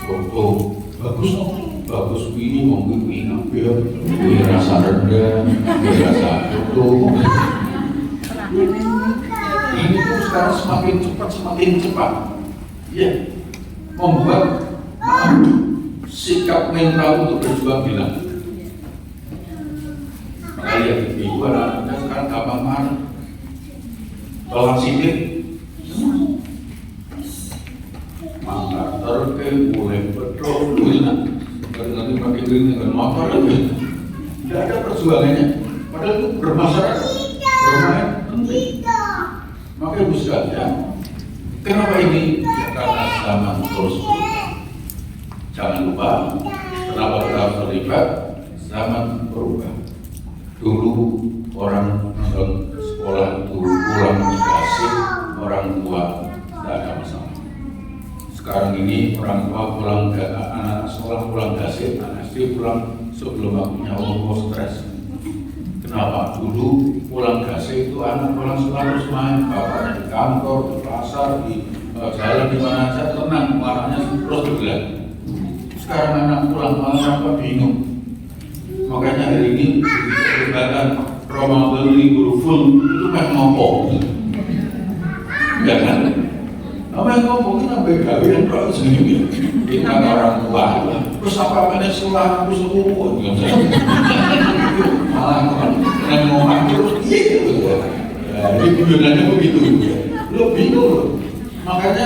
soto, bagus ini mau ini ngambil, ini rasa rendang, ini rasa soto. Ini tuh sekarang semakin cepat, ya, membuat sikap mental untuk berjuang hilang. Maka lihat ibu anak-anaknya sekarang gampang marah, tolak sidik, mangkar terke, boleh betul, nanti pakai ring dengan motor lagi. Tidak ada perjuangannya, padahal itu bermasyarakat, bermain penting. Maka ibu sekalian, kenapa ini? Ya, karena zaman terus berubah. Jangan lupa, kenapa kita harus terlibat? Zaman berubah. Dulu orang nonton sekolah itu pulang dikasih orang tua, tidak ada masalah. Sekarang ini orang tua pulang ke anak sekolah pulang kasih, anak istri pulang sebelum waktunya, stres. Kenapa? Dulu pulang kasih itu anak pulang sekolah terus main, bapaknya di kantor, di pasar, di jalan di mana saja tenang, marahnya terus bergerak. Sekarang anak pulang malah apa bingung. Makanya hari ini kegiatan Ramadan libur full itu kan ngomong, ya kan? Apa yang ngomong kita begawian kalau sendiri kita orang tua. Terus apa yang sekolah aku seluruh malah kan ngomong terus gitu. Jadi tujuannya begitu ya. Lo bingung loh. Makanya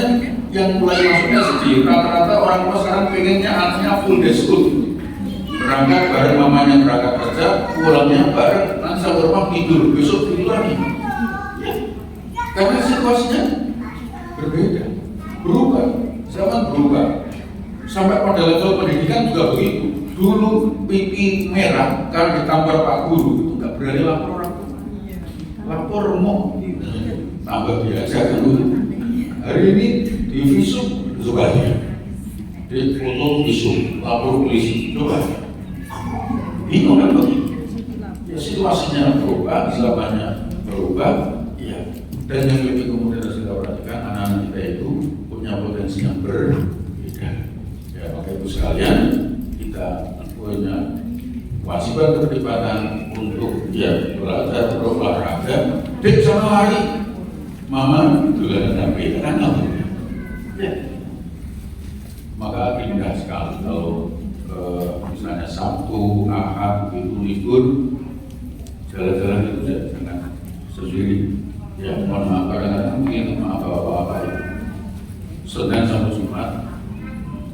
yang mulai masuknya sedih. Rata-rata orang tua sekarang pengennya anaknya full day school. Berangkat bareng mamanya berangkat kerja, pulangnya bareng, nanti sampai rumah tidur, besok tidur lagi. Ya. Karena situasinya berbeda, berubah, zaman berubah. Sampai pada level pendidikan juga begitu. Dulu pipi merah karena ditampar Pak Guru itu nggak berani lapor orang tua. Lapor mau tambah biasa dulu. Hari ini di visum juga di foto visum, lapor polisi coba. Bingung kan begitu? Ya, situasinya berubah, zamannya berubah, ya. Dan yang lebih kemudian harus kita perhatikan, anak-anak kita itu punya potensi yang berbeda. Ya, maka itu sekalian kita punya kewajiban keterlibatan untuk ya belajar berolahraga. Dek sama hari, mama juga ada beda kan? Ya. Maka indah sekali kalau misalnya Sabtu, Ahad, itu libur, jalan-jalan itu jangan sendiri. Ya, mohon maaf kadang-kadang mungkin maaf apa-apa itu. Senin sampai Jumat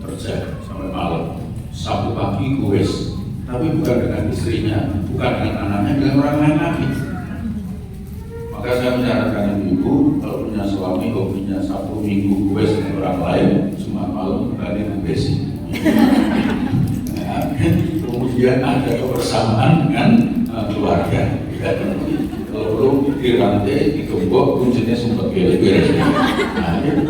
kerja sampai malam. Sabtu pagi kuis, tapi bukan dengan istrinya, bukan dengan anaknya, dengan orang lain lagi. Maka saya menyarankan ibu kalau punya suami hobinya Sabtu Minggu kuis dengan orang lain, Jumat malam kembali kuis. Kemudian ada kebersamaan dengan keluarga. Kalau belum dirantai, digembok, kuncinya sempat beres-beres. Nah, itu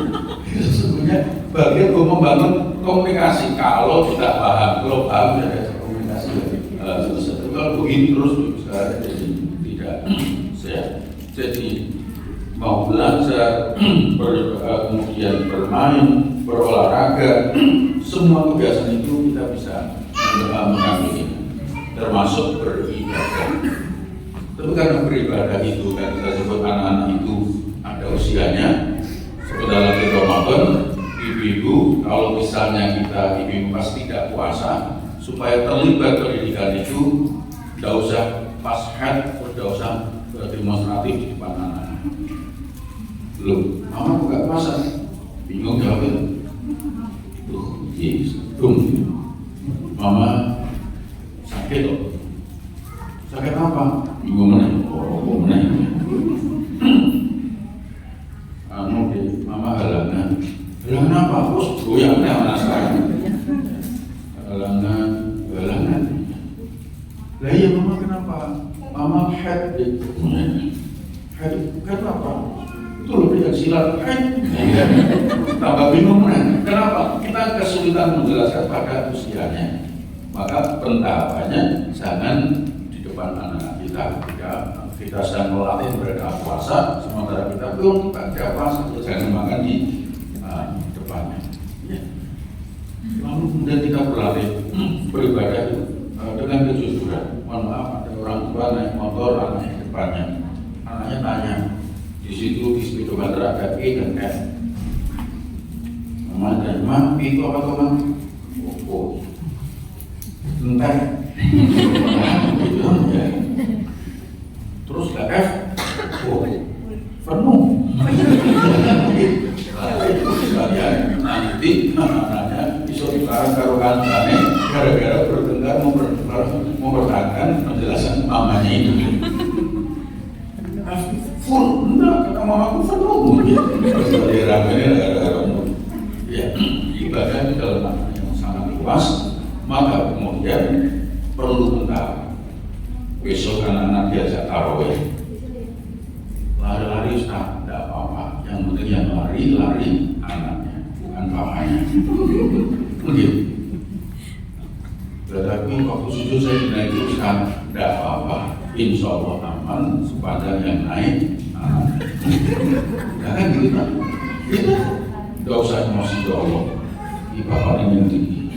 sesungguhnya bagian untuk membangun komunikasi. Kalau tidak paham, kalau paham ada komunikasi selesai. Kalau begini terus sekarang jadi tidak sehat. Jadi mau belajar, kemudian bermain, berolahraga, semua kebiasaan itu kita bisa mengambil, termasuk beribadah. Tapi karena beribadah itu kan kita sebut anak-anak itu ada usianya seperti dalam Ramadan ibu-ibu, kalau misalnya kita ibu pas tidak puasa, supaya terlibat pendidikan itu, tidak usah pas head, tidak usah demonstratif di depan anak. Belum, mama buka puasa, bingung jawabnya. Tuh, yes, mama sakit loh. Sakit apa? Bingung mana? Oh, mana? Mama halangan. Halangan apa? Bos, goyangnya anak saya. Halangan. Lah iya mama kenapa? Mama head gitu. Head apa? Itu lebih dari silat head. Tambah bingung mana? Kenapa? Kita kesulitan menjelaskan pada usianya. Maka pentahapannya jangan di depan anak kita. Kita sedang melatih mereka puasa, sementara kita belum baca puasa, jangan makan di depannya. Ya. Lalu kemudian kita berlatih beribadah dengan kejujuran. Mohon maaf, ada orang tua naik motor, anaknya di depannya. Anaknya tanya, di situ di speedometer ada E dan F. Mama dan Mama, itu apa tuh Mama? Oh, entah. Gitu ya. Terus ke F, oh, penuh. Nanti anaknya bisa ditaruh karo kancane gara-gara bertengkar mempertahankan penjelasan mamanya itu. Full, enggak, kata mamaku penuh. Jadi ramai ya, ibadah di dalam makna yang sangat luas, maka kemudian perlu mentah. Besok anak-anak diajak tarawih, lari-lari Ustaz, tidak apa-apa. Yang penting yang lari anaknya, bukan papanya. Begitu. Tetapi waktu sujud saya dinaiki Ustaz, tidak apa-apa. Insya Allah aman, sepanjang yang naik anaknya. Jangan gitu kan? Gitu. Tidak usah emosi ke Allah. Ini bapak yang tinggi.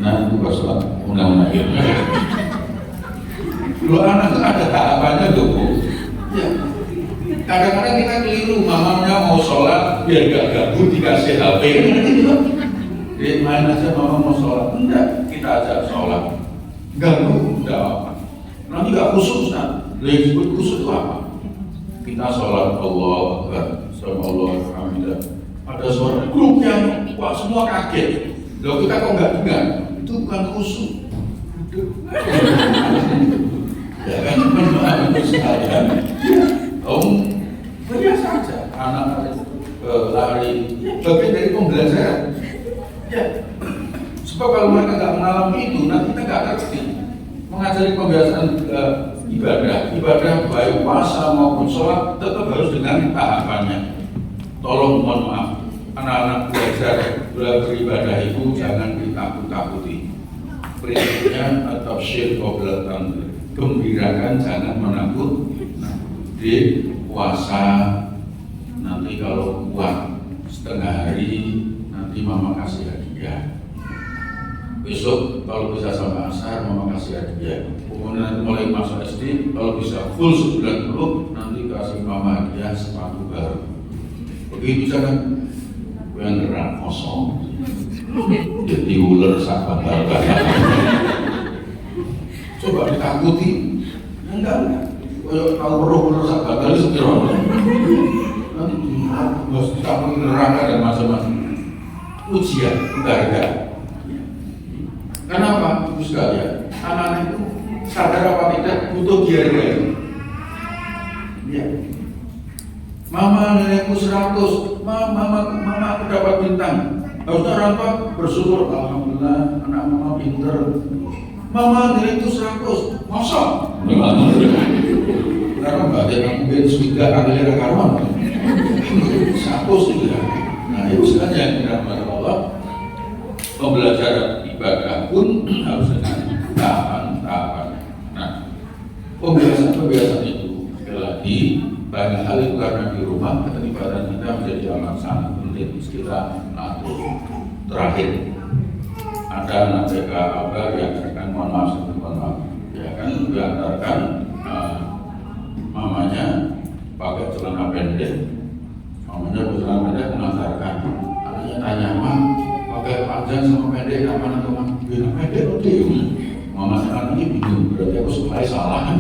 Nah, itu masalah undang-undang itu. Lu anak itu ada tahapannya tuh, Bu. Ya. Kadang-kadang kita keliru, mamanya mau sholat biar gak gabut dikasih HP. Dia main aja mama mau sholat, enggak, kita ajak sholat. Gabut, enggak apa. Nanti gak khusus, Ustaz. Lebih disebut khusus itu apa? Kita sholat Allah Akbar, Allah Alhamdulillah. Ada suara grup yang wah semua kaget. Loh kita kok enggak dengar? Itu bukan khusyuk. Ya kan teman-teman sekalian. Biasa saja anak lari bagian dari pembelajaran. Ya. Sebab kalau mereka nggak mengalami itu, nanti kita nggak ngerti. Mengajari pembiasaan ibadah baik puasa maupun sholat tetap harus dengan tahapannya. Tolong mohon maaf, anak-anak belajar beribadah itu jangan ditakut-takuti. Prinsipnya atau syir qoblatan, gembirakan jangan menakut. Di puasa nanti kalau kuat setengah hari nanti mama kasih hadiah. Besok kalau bisa sampai asar mama kasih hadiah. Kemudian nanti mulai masuk SD kalau bisa full sebulan dulu nanti kasih mama hadiah sepatu baru. Begitu jangan beneran kosong. Jadi ular sahabat bakal. Coba ditakuti, enggak. Kalau perlu ular sahabat bakal sekiranya. Nanti harus ditakuti neraka dan macam-macam. Ujian, enggak. Kenapa? Ibu sekalian, anak-anak itu sadar apa tidak butuh biaya. Ya. Mama nilaiku 100, mama aku dapat bintang. Harusnya orang tua bersyukur, alhamdulillah anak mama pinter. Mama nilaiku 100, masa? Karena mbak dia mungkin sudah ambil rekaman. 100 itu ya. Nah itu sebenarnya yang dirahmati Allah. Pembelajaran ibadah pun harus dengan tahapan-tahapan. Nah, pembiasaan itu sekali lagi banyak hal itu karena di rumah keterlibatan kita menjadi amat sangat penting. Kita atur. Terakhir ada anak TK kabar yang akan mohon maaf, ya kan diantarkan mamanya pakai celana pendek, namanya berjalan pendek mengantarkan. Anaknya tanya, "Mak, pakai panjang sama pendek apa atau Mak?" "Bilang pendek udah." Mama sekarang ini bingung, berarti aku semuanya salah kan?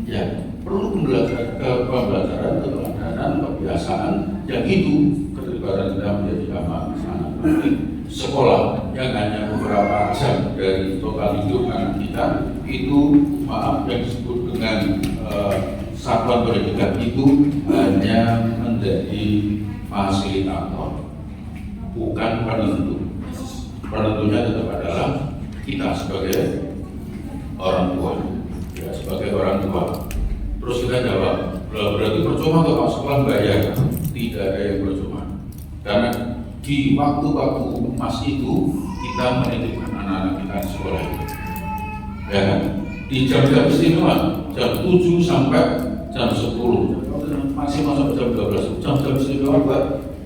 Ya, perlu pembelajaran, keteladanan, kebiasaan yang itu keterlibatan kita menjadi amat sangat penting. Sekolah yang hanya beberapa jam dari total hidup anak kita itu, maaf, yang disebut dengan satuan pendidikan itu hanya menjadi fasilitator, bukan penentu. Penentunya tetap adalah kita sebagai orang tua, ya, sebagai orang tua. Terus kita jawab, berarti percuma kalau Pak sekolah bayar? Tidak ada yang percuma, karena di waktu-waktu emas itu kita menitipkan anak-anak kita di sekolah, ya kan? Di jam-jam istimewa, jam 7 sampai jam 10, maksimal sampai jam 12, jam-jam istimewa buat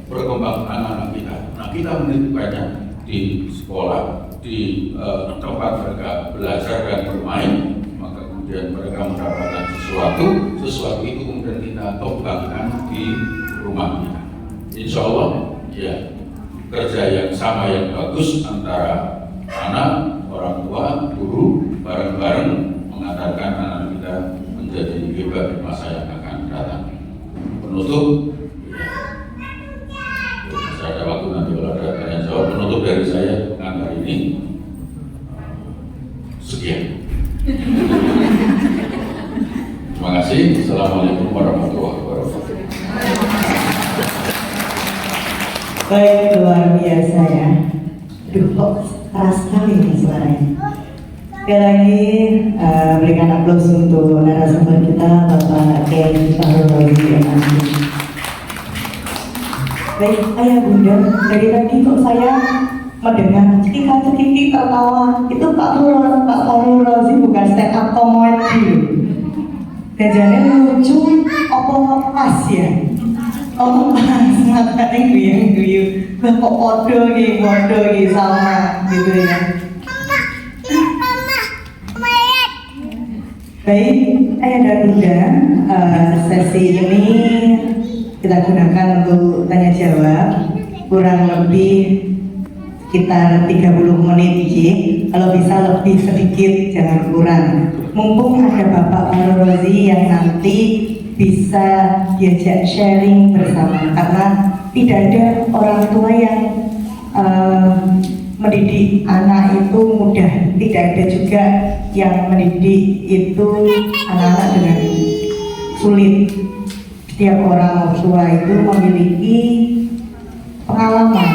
berkembang anak-anak kita. Nah, kita menitipkannya di sekolah, di tempat mereka belajar dan bermain, maka kemudian mereka mendapatkan sesuatu itu kemudian kita kembangkan di rumah kita. Insya Allah, ya, kerja yang sama yang bagus antara anak, orang tua, guru, bareng-bareng mengantarkan anak kita menjadi hebat di masa yang akan datang. Penutup, ya, masih ada waktu nanti kalau ada tanya jawab. Penutup dari saya pengantar ini sekian. Terima kasih. Assalamualaikum warahmatullahi wabarakatuh. Baik, luar biasa ya. Duh, kok keras sekali nih suaranya. Sekali lagi berikan aplaus untuk narasumber kita, Bapak Kiai Fahrul Razi MAG. Baik, ayah bunda, dari tadi kok saya mendengar cekika-cekiki tertawa. Itu Pak Fahrul Razi bukan stand up comedy. Jajannya lucu, apa pas ya? Oh, matanya guyang-guyang, kok podo nih sama gitu ya. Baik, ayah dan bunda, sesi ini kita gunakan untuk tanya jawab, kurang lebih sekitar 30 menit Ji. Kalau bisa lebih sedikit, jangan kurang. Mumpung ada Bapak Fahrul Razi yang nanti bisa diajak sharing bersama, karena tidak ada orang tua yang mendidik anak itu mudah, tidak ada juga yang mendidik itu anak-anak dengan sulit. Setiap orang tua itu memiliki pengalaman,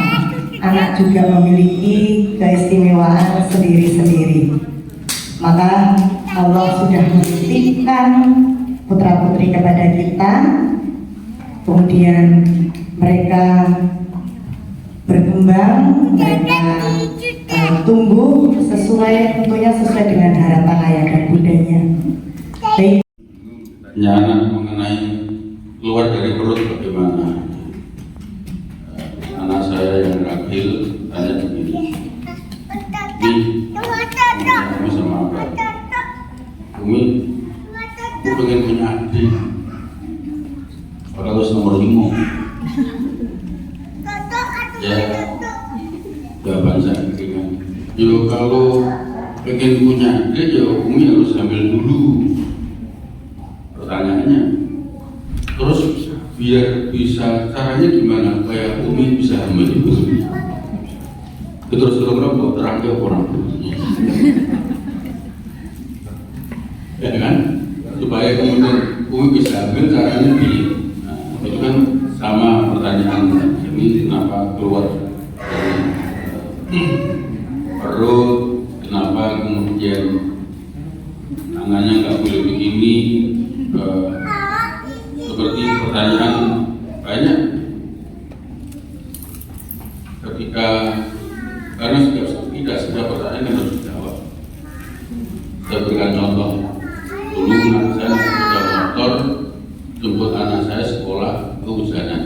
anak juga memiliki keistimewaan sendiri-sendiri. Maka Allah sudah menitipkan putra-putri kepada kita, kemudian mereka berkembang, mereka tumbuh tentunya sesuai dengan harapan ayah dan bundanya. Baik. Anak mengenai keluar dari perut bagaimana? Anak saya yang ragil tanya begini, Umi sama apa? Umi, aku pengen punya adik. Padahal nomor 5. Ya, jawaban saya kan, yo kalau pengen punya adik ya Umi harus hamil dulu. Pertanyaannya, terus biar bisa caranya gimana? Kayak Umi bisa hamil itu. Terus terang ke orang ya kan, supaya kemudian Umi bisa hamil caranya gini. Nah, itu kan sama pertanyaan ini, kenapa keluar dari perut, kenapa kemudian tangannya nggak boleh begini, seperti pertanyaan banyak ketika, karena tidak setiap pertanyaan yang harus dijawab. Saya berikan contoh, dulu anak saya sepeda motor jemput anak saya sekolah kehujanan.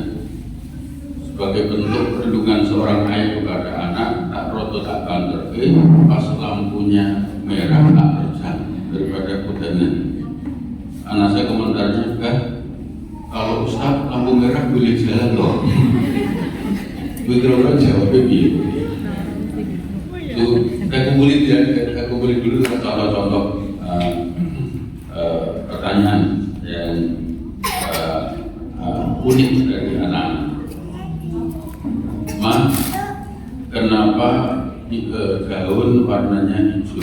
Sebagai bentuk perlindungan seorang ayah kepada anak, tak roto tak banter, pas lampunya merah tak terjang daripada kehujanan. Anak saya komentarnya, kalau kalau Ustaz lampu merah boleh jalan loh. Kira-kira jawabnya gitu. Itu saya kumpulin dulu contoh-contoh pertanyaan yang unik dari anak. Ma, kenapa gaun warnanya hijau?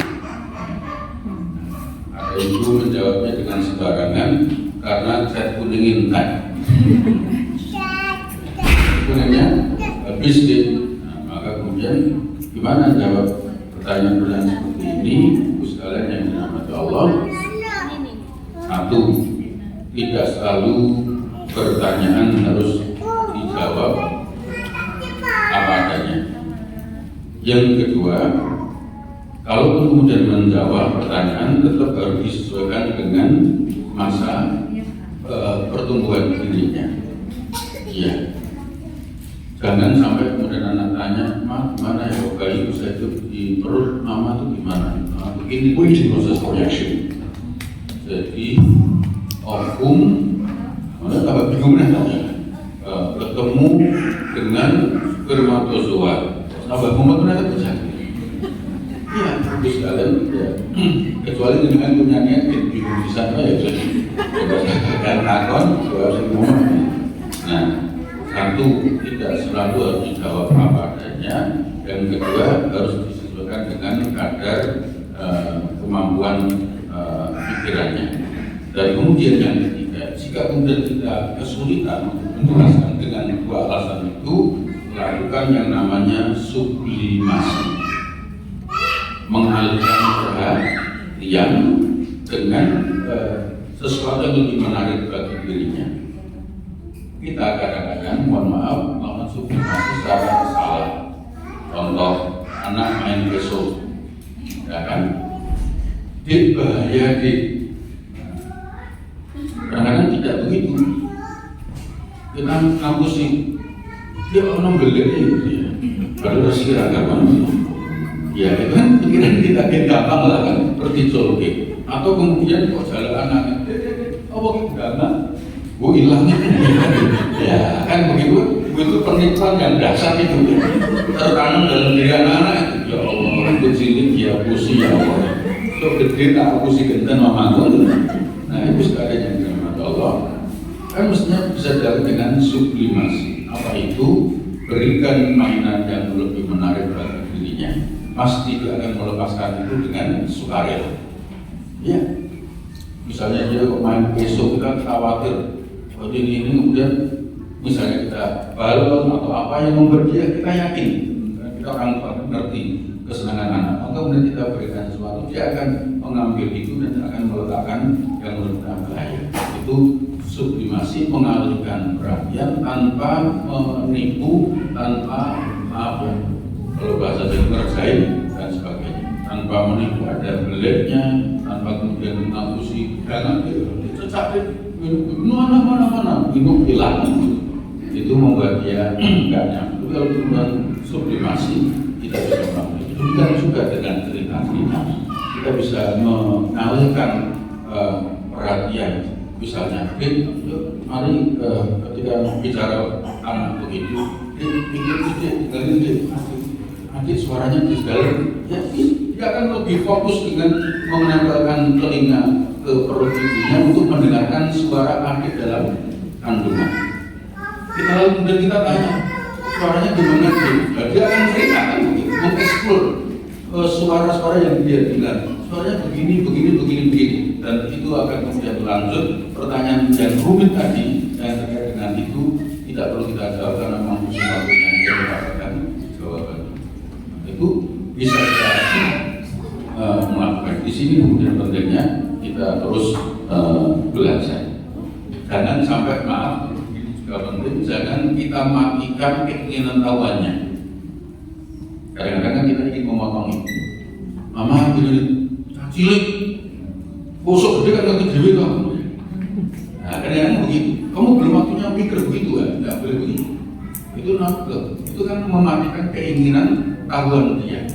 Ada ibu menjawabnya dengan sembarangan karena cat kuning intai. Kuningnya habis deh. Nah, maka kemudian gimana jawab pertanyaan seperti ini? Ibu sekalian yang dirahmati Allah. Satu, tidak selalu pertanyaan harus dijawab apa adanya. Yang kedua, kalau kemudian menjawab pertanyaan tetap harus disesuaikan dengan masa pertumbuhan dirinya. Iya. Jangan sampai kemudian anak tanya, "Ma, gimana ya bayi saya itu di perut mama itu gimana?" Nah, begini proses reaction. Jadi ovum, mana tambah bingung nanya, ketemu dengan spermatozoa. Tambah bingung ternyata terjadi. Iya, terus kalian ya. Kecuali dengan punya niat bingung di sana ya jadi. Kan takon, harus ngomong. Nah, satu, tidak selalu harus dijawab apa adanya. Yang kedua, harus disesuaikan dengan kadar kemampuan pikirannya. Dan kemudian yang ketiga, jika kemudian kita kesulitan untuk menjelaskan dengan dua alasan itu, melakukan yang namanya sublimasi, mengalihkan perhatian dengan sesuatu yang lebih menarik bagi dirinya. Kita kadang-kadang, mohon maaf, melakukan sublimasi secara salah. Contoh, anak main besok, ya kan? Dik, bahaya dik. Kadang-kadang tidak begitu. Kita ngapusi, dia orang beler gitu ya. Kalau harus kira-kira ya itu kan pikiran kita gampang lah kan, seperti colke. Atau kemudian kok jalan anaknya, apa gimana? Gue hilangnya ya kan begitu. Itu pernikahan yang dasar itu tertanam dalam diri anak-anak. Ya Allah, kecil dia pusi ya Allah. So gede tak pusi genten mama tuh. Nah itu sekalian yang dirahmati Allah. Kan mestinya bisa jalan dengan sublimasi. Apa itu? Berikan mainan yang lebih menarik bagi dirinya. Pasti dia akan melepaskan itu dengan sukarela. Ya, misalnya dia main besok kita khawatir. Kalau ini kemudian misalnya kita balon atau apa yang membuat dia, kita yakin kita orang ngerti kesenangan anak. Maka kemudian kita berikan sesuatu, dia akan mengambil itu dan akan meletakkan yang menurut bahaya. Itu sublimasi, mengalihkan perhatian tanpa menipu, tanpa apa? Kalau bahasa Jawa ngerjain dan sebagainya, tanpa menipu, ada beleknya, tanpa kemudian mengakusi jangan dicecak mana minum hilang itu membuat dia nggak nyaman. Kalau kemudian sublimasi kita bisa mengambil itu juga dengan cerita kita bisa mengalihkan perhatian. Misalnya, mari ketika bicara anak begitu, dengerin nanti suaranya di dalam, ya dia akan lebih fokus dengan menempelkan telinga ke perut ibunya untuk mendengarkan suara adik dalam kandungan. Kita lalu kemudian kita tanya, suaranya gimana sih? Dia akan cerita kan begitu, mengeksplor suara-suara yang dia dengar. Suaranya begini, dan itu akan kemudian berlanjut. Pertanyaan yang rumit tadi yang terkait dengan itu tidak perlu kita jawab karena mampu sesuatu yang dia mendapatkan jawaban. Itu bisa kita melakukan. Di sini kemudian pentingnya kita terus belajar. Jangan sampai maaf, ini juga penting. Jangan kita matikan keinginan tahuannya. Kadang-kadang kita ingin memotong itu. Mama gini, cilik, kosok gede kan ngerti dewi kamu. Nah kadang-kadang begitu. Kamu belum waktunya mikir begitu kan? Tidak boleh begitu. Itu nafkah. Itu kan mematikan keinginan tahuan dia.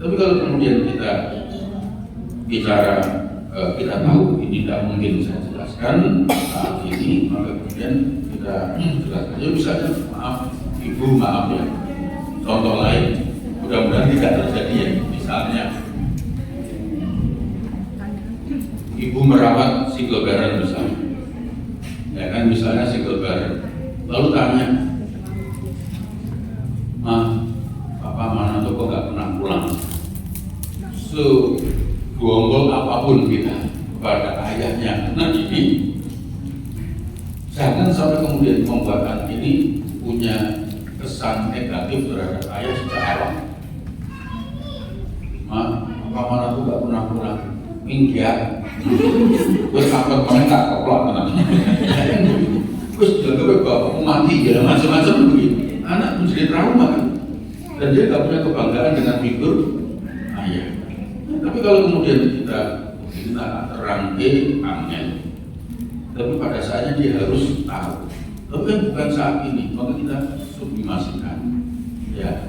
Tapi kalau kemudian kita bicara kita tahu ini tidak mungkin saya jelaskan saat ini, maka kemudian kita jelaskan. Ya misalnya, maaf Ibu, maaf ya. Contoh lain, mudah-mudahan tidak terjadi ya. Misalnya, Ibu merawat single parent misalnya, ya kan, misalnya single parent, lalu tanya, "Ma, Papa mana tuh kok nggak pernah pulang?" Gombol apapun kita kepada ayahnya, nah ini jangan sampai kemudian membuat anak ini punya kesan negatif terhadap ayah sejak awal. "Ma, Papa mana tuh nggak pernah pulang?" "Enggak." Terus apa kemarin tak keplak tenang. Terus jaga bapakmu mati ya, macam-macam begitu. Anak menjadi trauma kan, dan dia nggak punya kebanggaan dengan figur ayah. Tapi kalau kemudian kita terangke angel, tapi pada saatnya dia harus tahu. Tapi kan bukan saat ini, maka kita sublimasikan. Ya,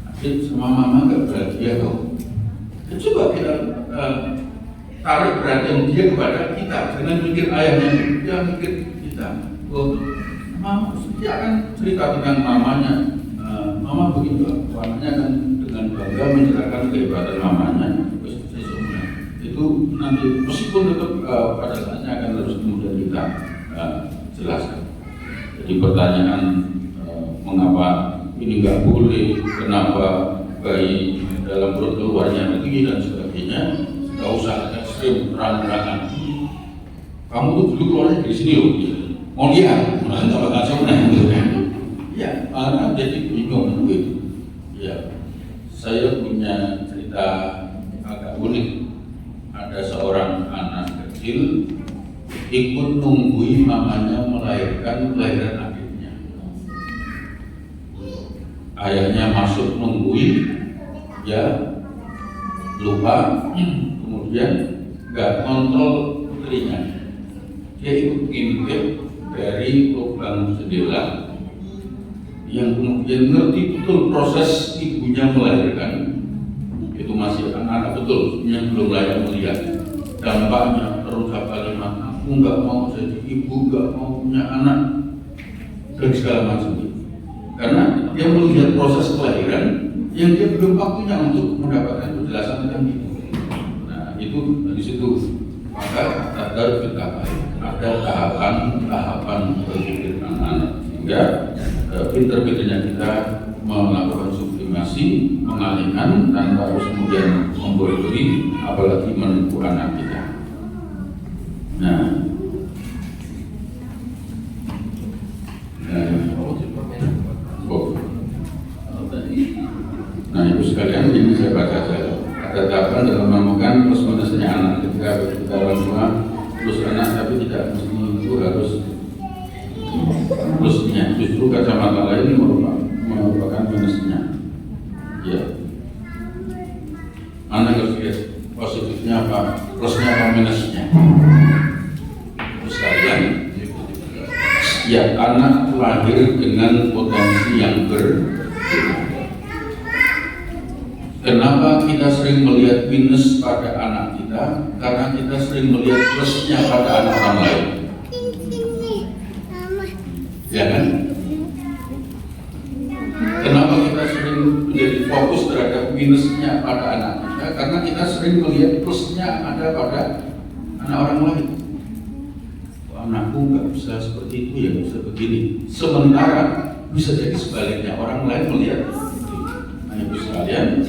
adik sama mama nggak bahagia kok. Ya, coba kita tarik perhatian dia kepada kita, dengan mikir ayahnya, dia mikir kita. Oh, mama, dia akan cerita tentang mamanya. Mama begitu, mamanya kan dengan bangga menceritakan kehebatan mamanya. Itu nanti meskipun tetap pada saatnya akan terus kemudian kita jelaskan. Jadi pertanyaan mengapa ini nggak boleh, kenapa bayi dalam perut keluarnya tinggi dan sebagainya, nggak usah ekstrim terang-terangan. Kamu tuh dulu keluarnya dari sini loh, mau lihat, malah nggak bakal gitu kan? Ya, anak jadi bingung gitu. Ya, saya punya cerita agak unik. Ada seorang anak kecil ikut nunggui mamanya melahirkan kelahiran adiknya. Ayahnya masuk nunggui, ya lupa, kemudian nggak kontrol putrinya. Dia ikut ngintip dari lubang jendela, yang kemudian ngerti betul proses ibunya melahirkan. Itu masih anak-anak betul, yang belum layak melihat dampaknya. Terucap kalimat, "Aku nggak mau jadi ibu, nggak mau punya anak," dan segala macam itu. Karena dia melihat proses kelahiran yang dia belum waktunya untuk mendapatkan penjelasan tentang itu. Nah, itu di situ maka ada tahapan berpikir anak-anak, sehingga pinter-pinternya kita melakukan sublimasi, mengalihkan tanpa harus kemudian membodohi, apalagi menipu anak kita. Nah, ibu sekalian, ini saya baca saja. Ada tahapan dalam menemukan plus minusnya anak. Ketika kita orang tua plus anak, tapi tidak mesti itu harus plusnya. Justru kacamata lain merupakan minusnya. Ya, mana harus lihat positifnya apa, plusnya apa, minusnya. Terus kalian, ya, anak lahir dengan potensi yang berbeda. Kenapa kita sering melihat minus pada anak kita? Karena kita sering melihat plusnya pada anak orang lain. Ya kan? Kenapa kita sering menjadi fokus terhadap minusnya pada anak kita? Karena kita sering melihat plusnya ada pada anak orang lain. Anakku nggak bisa seperti itu, ya bisa begini. Sementara bisa jadi sebaliknya, orang lain melihat. Nah, ibu sekalian,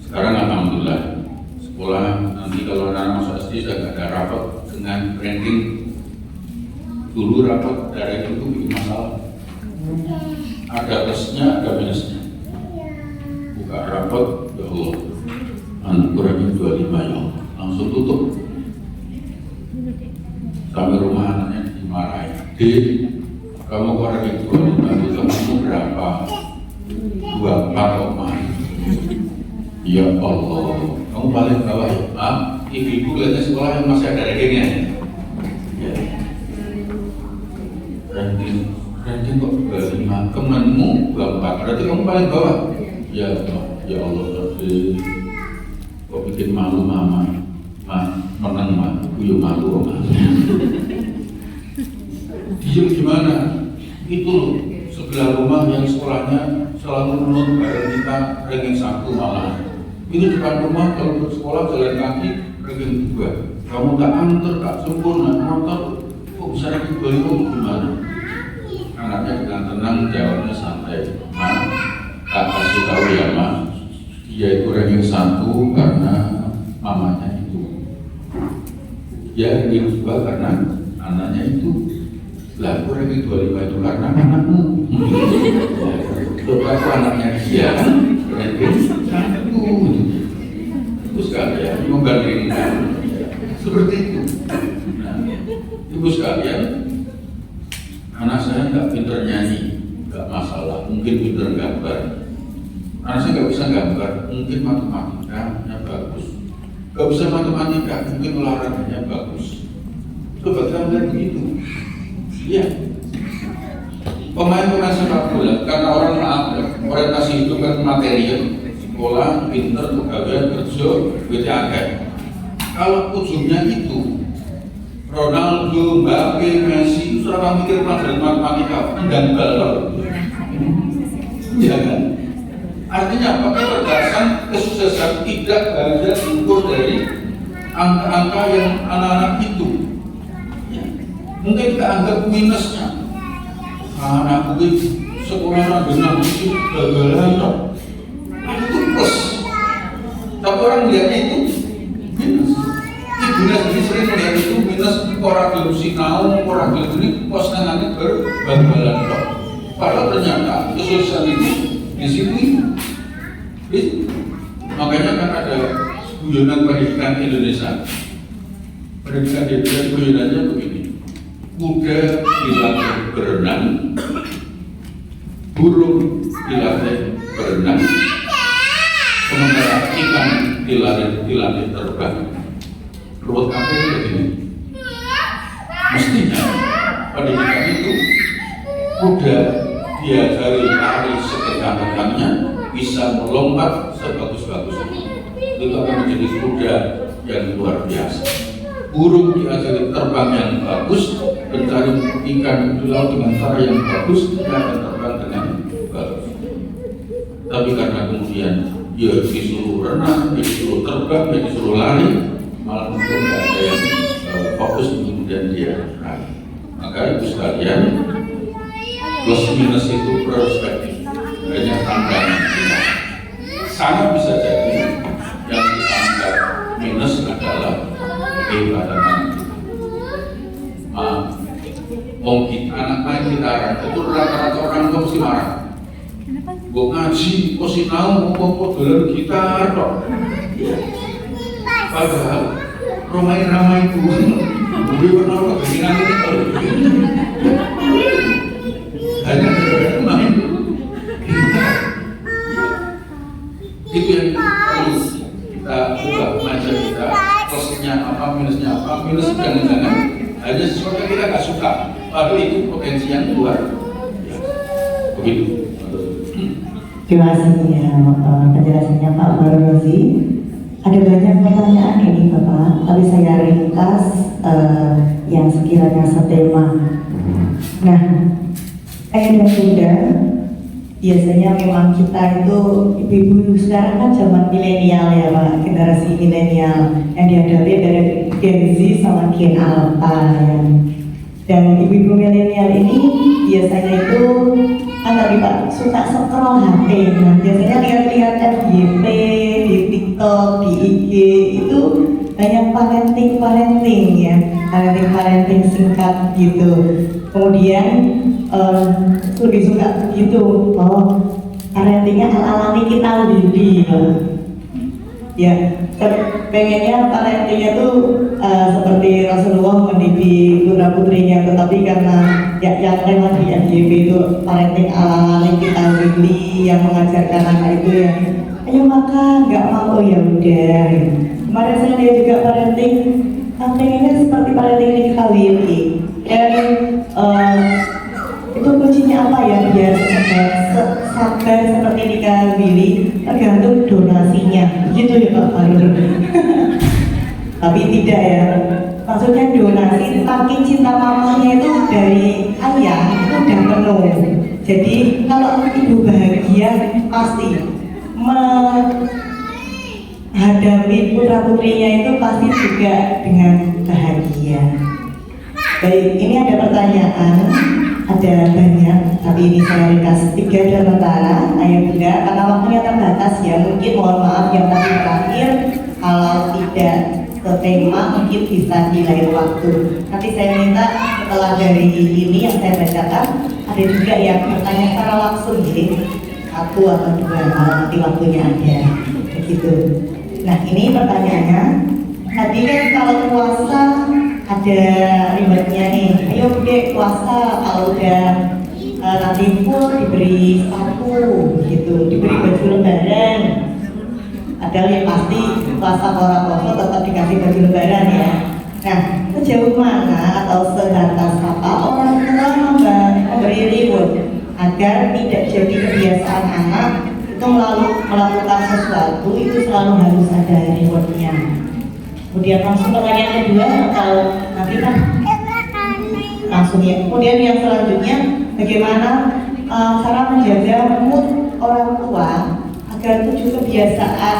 sekarang alhamdulillah sekolah nanti kalau anak masuk SD sudah nggak ada rapat dengan ranking. Dulu rapat dari itu bikin masalah. Ada plusnya, ada minusnya. Buka rapat, ya Allah, anak kurangnya 25 ya, langsung tutup. Sampai rumah anaknya dimarahin. Kamu kurangnya 25, kamu berapa? 24, ya Allah, kamu paling bawah ya. Maaf, ibu-ibu lihatnya sekolah yang masih ada rankingnya. Ya. Ranking kok 25, temanmu 24, berarti kamu paling bawah. Ya Allah, kok bikin malu mama, menang mah, yo malu mama. Diem gimana? Itu loh, sebelah rumah yang sekolahnya selalu menurut bareng kita ranking 1 malah. Ini depan rumah kalau bersekolah jalan kaki ranking 2. Kamu tak antar, tak sempurna, motor, kok bisa ranking 2 itu gimana? Anaknya dengan tenang jawabnya santai. Tak kasih tahu ya mas, dia itu ranking 1 karena mamanya itu. Dia ranking 2 karena anaknya itu. Lah, aku ranking 25 itu karena anakmu. Coba aku anaknya dia ranking 1. Itu sekalian membandingkan seperti itu. Nah, ibu sekalian, anak saya nggak pintar nyanyi, nggak masalah, mungkin pintar gambar. Anak saya nggak bisa gambar, mungkin matematikanya bagus. Nggak bisa matematika, mungkin olahraganya bagus. Coba kita melihat begitu. Iya. Pemain-pemain sepak bola, karena orang orientasi hidup kan material, sekolah, pinter, pegawai, kerja, duitnya akeh. Kalau ujungnya itu Ronaldo, Mbappe, Messi, itu serang mikir pelajaran matematika, endang balok. Iya kan? Artinya apa? Kecerdasan, kesuksesan tidak hanya diukur dari angka-angka yang anak-anak itu. Ya. Mungkin kita anggap minusnya. Anak itu sekolah benar itu gagalan dong. Itu plus. Tapi orang melihat itu minus. Ibunya sendiri sering melihat itu minus, orang belum sinau, orang belum ini postingannya berbagalan dong. Padahal ternyata kesuksesan itu di sini. Makanya kan ada guyonan pendidikan Indonesia. Pendidikan Indonesia guyonannya begini. Kuda dilatih berenang, burung dilatih berenang, sementara ikan dilatih terbang. Ruwet apa itu begini? Mestinya pendidikan itu kuda diajari lari sekencang-kencangnya, bisa melompat sebagus-bagusnya. Itu akan menjadi kuda yang luar biasa. Burung diajari terbang yang bagus, mencari ikan di laut dengan cara yang bagus, dia akan terbang dengan bagus. Tapi karena kemudian dia disuruh renang, dia disuruh terbang, dia disuruh lari, malah mungkin tidak ada yang fokus kemudian dia lari. Maka itu sekalian, plus minus itu perspektif, hanya tantangan kita. Sangat bisa jadi yang dianggap minus adalah kehebatan maaf, kita anak main gitaran itu rata-rata orang tua mesti marah. Gue ngaji, kok sinau, kok dolan gitar kok. Padahal ramai itu, gue pernah kepenginan itu. Hanya gara-gara main gitar. Itu yang perlu kita ubah mindset kita. Plusnya apa, minusnya apa, minus jangan-jangan hanya sesuatu yang kita nggak suka, padahal itu potensi yang luar biasa. Begitu. Terima kasih ya penjelasannya Pak Barozi. Ada banyak pertanyaan ini Bapak, tapi saya ringkas yang sekiranya setema. Nah, ayah dan bunda, biasanya memang kita itu ibu-ibu sekarang kan zaman milenial ya Pak, generasi milenial yang dihadapi dari Gen Z sama Gen Alpha ya. Dan ibu-ibu milenial ini biasanya itu kan tadi Pak suka scroll HP. Nah biasanya lihat-lihat FYP di TikTok, di IG itu banyak parenting ya, parenting singkat gitu. Kemudian lebih suka begitu, parentingnya alami kita lebih ya, pengennya parentingnya tuh seperti Rasulullah mendidik putra putrinya, tetapi karena yang lewat di FYP itu parenting alami kita lebih yang mengajarkan anak itu ya, ayo makan, nggak mau ya udah. Kemarin saya lihat juga parenting, pengennya seperti parenting di KWI dan itu kuncinya apa ya biar sabar seperti nikah Billy, tergantung donasinya, begitu ya Pak Farul. Tapi tidak ya, maksudnya donasi saking cinta mamanya itu dari ayah itu udah penuh. Jadi kalau ibu bahagia pasti menghadapi putra putrinya itu pasti juga dengan bahagia. Baik, ini ada pertanyaan, ada banyak, tapi ini saya ringkas 3 sementara, ayah bunda, karena waktunya terbatas ya, mungkin mohon maaf yang tadi terakhir, kalau tidak ke tema mungkin bisa di lain waktu. Nanti saya minta setelah dari ini yang saya bacakan, ada juga yang bertanya secara langsung, jadi 1 atau 2 kalau nanti waktunya ada, begitu. Nah ini pertanyaannya, tadi kan kalau puasa ada ribetnya nih, ayo bude puasa kalau udah nanti full diberi sapu gitu, diberi baju lebaran. Padahal yang pasti puasa orang tetap dikasih baju lebaran ya. Nah, sejauh mana atau sebatas apa orang tua memberi reward agar tidak jadi kebiasaan anak itu melakukan sesuatu itu selalu harus ada rewardnya. Kemudian langsung pertanyaan kedua atau nanti kan langsung ya. Kemudian yang selanjutnya bagaimana cara menjaga mood orang tua agar 7 kebiasaan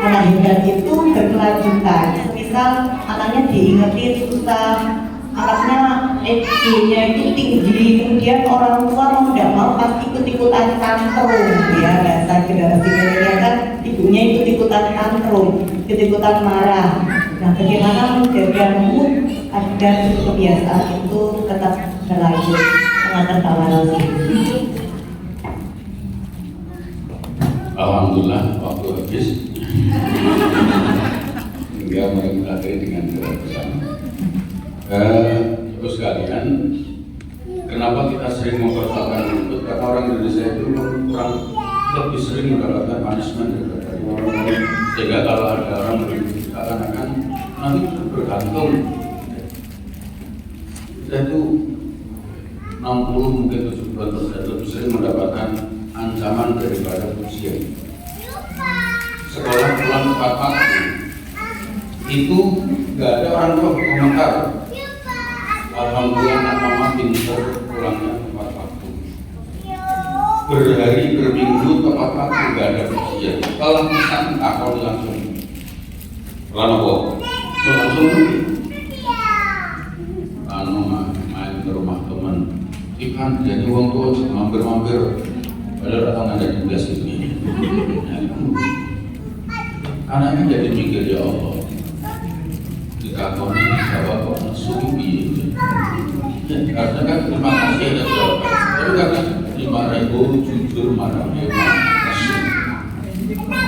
anak hebat itu berkelanjutan. Misal anaknya diingetin susah, anaknya EQ-nya itu tinggi, kemudian orang tua mau tidak mau pasti ikut-ikutan tantrum ya, bahasa generasi milenial kan ibunya ikut-ikutan tantrum, ikut-ikutan marah. Nah, bagaimana menjaga mood agar kebiasaan itu tetap berlanjut? Pengantar Pak Warosi. Alhamdulillah waktu habis. Hingga mengakhiri dengan gerak bersama. Terus sekalian, kenapa kita sering mempersoalkan itu? Karena orang Indonesia itu kurang lebih sering mendapatkan punishment dari orang lain. Sehingga kalau ada orang seakan-akan nanti bergantung. Kita itu 60 mungkin 70% lebih sering mendapatkan ancaman daripada pujian. Sekolah pulang tepat waktu itu nggak ada orang tua berkomentar. Alhamdulillah anak mama pintar pulangnya tepat waktu. Berhari berminggu tepat waktu nggak ada pujian. Kalau misalnya akal langsung, lalu langsung main ke rumah teman. Ikan jadi uang tua mampir-mampir. Padahal datang ada di belas ini. Anaknya jadi mikir ya Allah. Dikakoni bahwa kok nasuhi. Ya, karena kan terima kasih ada jawaban. Tapi karena 5.000 jujur marah dia nasuh.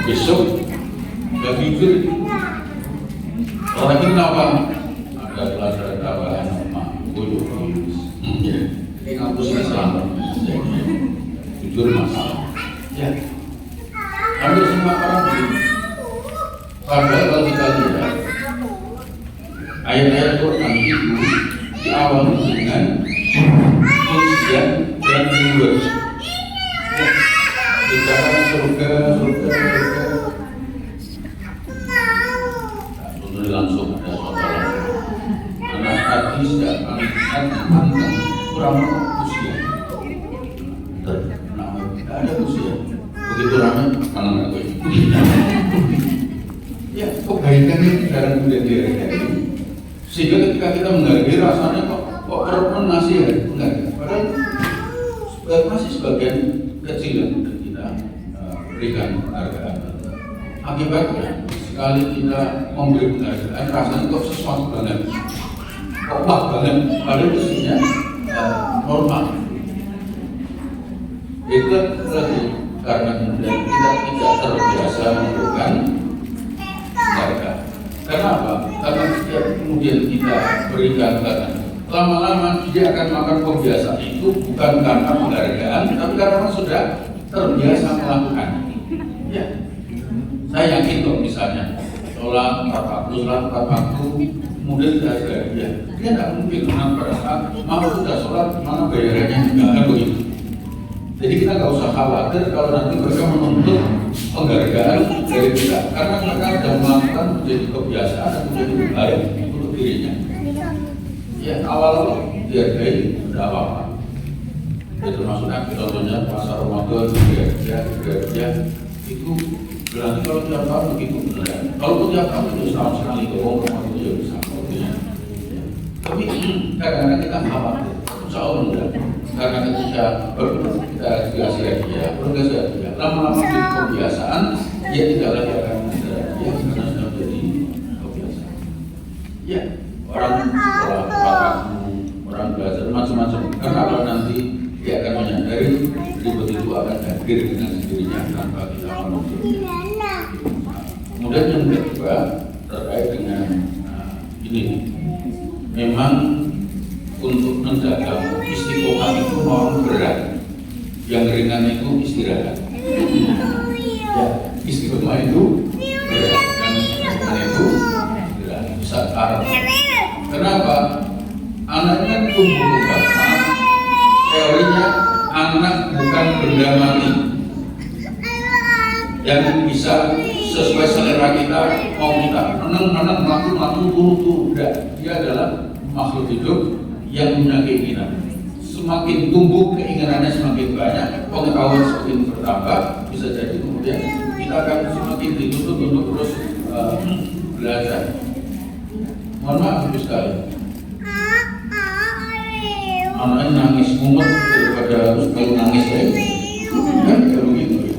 Besok gak jujur. Orang ini kenapa? Ada pelajaran tambahan sama bodoh. Ini ngapusnya selamat. Jujur masalah. Ya. Hampir semua orang begitu. Padahal kalau kita lihat ayat-ayat Quran itu diawali dengan pujian dan reward. Bicara surga. Lalu langsung ada saudara. Anak hati tidak pantang kurang usia. Tidak ada usia. Begitu ramai mana nggak boleh. Ya, kebaikan ini dalam budaya ini. Sehingga ketika kita menghargai rasanya kok perempuan nasihat enggak. Padahal masih sebagian kecil yang kita berikan penghargaan. Akibatnya sekali kita memberi penghargaan rasanya kok sesuatu banget, kok wah banget. Padahal mestinya normal. Itu lagi karena kemudian kita tidak terbiasa memberikan penghargaan. Kenapa? Karena setiap kemudian kita berikan penghargaan, lama-lama dia akan melakukan kebiasaan itu bukan karena penghargaan, tapi karena sudah terbiasa melakukan. Ya, saya yakin kok misalnya sholat 4 waktu, kemudian tidak ada dia tidak mungkin pada saat mau sudah sholat mana bayarannya nggak akan begitu. Jadi kita nggak usah khawatir kalau nanti mereka menuntut pengganti menjadi kebiasaan dan menjadi baik untuk dirinya. Ya awal-awal dihargai tidak apa-apa. Ya termasuknya contohnya pasar Ramadan dia itu berarti kalau tiap tahun begitu benar. Kalau tiap tahun itu setahun sekali doang itu ya bisa. Tapi kadang-kadang kita khawatir, insya Allah enggak. Karena ketika kita dikasih hadiah, lama-lama jadi kebiasaan, dia tidak lagi akan ada hadiah karena sudah menjadi kebiasaan. Ya, orang sekolah, orang belajar macam-macam. Karena kalau nanti dia akan menyadari ribut itu akan hadir dengan sendirinya tanpa kita menuntut. Kemudian yang kedua terkait dengan ini, memang untuk menjaga istiqomah itu mau berat, yang ringan itu istirahat. Ya, istiqomah itu berat, yang ringan itu istirahat. Bisa arah. Kenapa? Anak kan tumbuh kembang. Teorinya anak bukan benda mati yang bisa sesuai selera kita, mau kita menang, melaku, turu. Dia adalah makhluk hidup yang punya keinginan. Semakin tumbuh keinginannya semakin banyak, pengetahuan semakin bertambah, bisa jadi kemudian kita akan semakin dituntut untuk terus belajar. Mohon maaf sekali. Anaknya nangis mumet daripada harus kalau nangis ya, kan kalau begitu.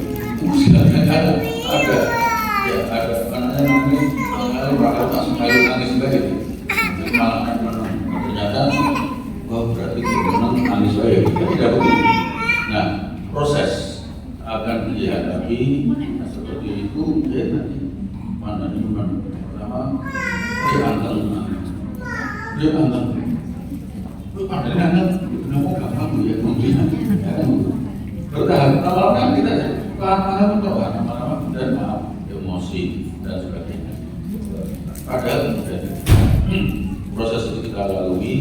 ada anaknya nangis, anaknya bakal tak sekali nangis lagi. Malah ternyata, wah berarti kita nangis lagi. Tidak begitu. Nah, proses akan dihadapi seperti itu. Ya nanti mana pertama dia anteng. Padahal kenapa gampang ya membina? Bertahap, lama-lama kita lama-lama dan maaf emosi dan sebagainya. Padahal proses itu kita lalui,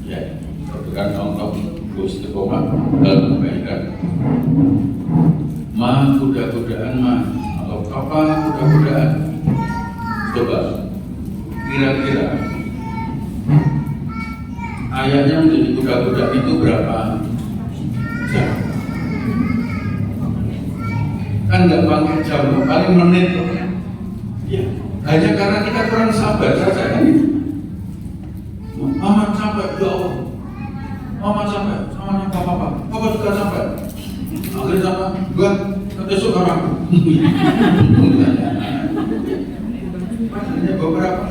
ya berikan contoh istiqomah dalam kebaikan. Kuda-kudaan atau apa kuda-kudaan? Coba kira-kira ayahnya menjadi kuda-kuda itu berapa jam? Kan nggak pakai jam, paling menit. Ya, hanya karena kita kurang sabar saja kan itu. Mama sampai, ya Allah. Mama sampai, sama papa juga sampai. Akhirnya sama, gua besok orang. Hanya beberapa.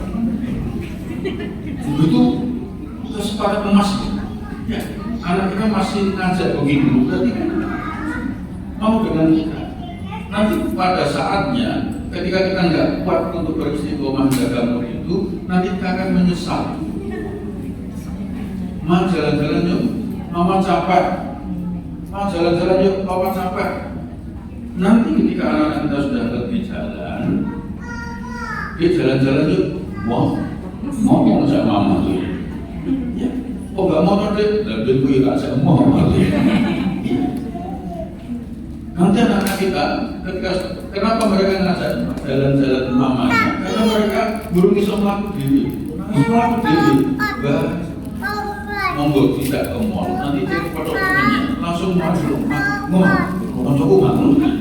Itu sepakat emas, ya anak kita masih ngajak begitu, berarti kan mau dengan kita. Nanti pada saatnya, ketika kita nggak kuat untuk beristiqomah menjaga umur itu, nanti kita akan menyesal. Ma jalan-jalan yuk, mama capek. Ma jalan-jalan yuk, papa capek. Nanti ketika anak-anak kita sudah ngerti jalan, dia jalan-jalan yuk, mau ngajak mama tuh. Ya, oh nggak mau deh, lebih gue nggak semua nanti anak-anak kita ketika kenapa mereka ngajak jalan-jalan mamanya? Karena mereka belum bisa melakukan diri, monggo tidak ke mall, nanti cek foto temennya, langsung masuk, mau coba mamanya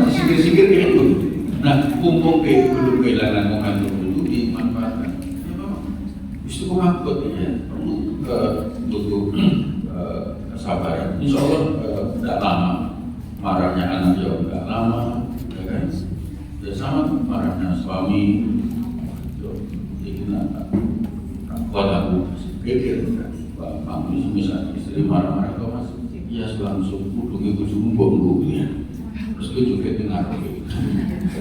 disikir-sikir gitu. Nah, mumpung belum kehilangan momentum itu dimanfaatkan. Istiqomah ya perlu butuh kesabaran. Insya Allah tidak lama. Marahnya anak jauh tidak lama, ya kan? Ya sama marahnya suami. Itu kuat aku pikir, kamu misalnya istri marah-marah kau mas, iya langsung hubungi bujumu bonggu ya. Terus gue juga dengar.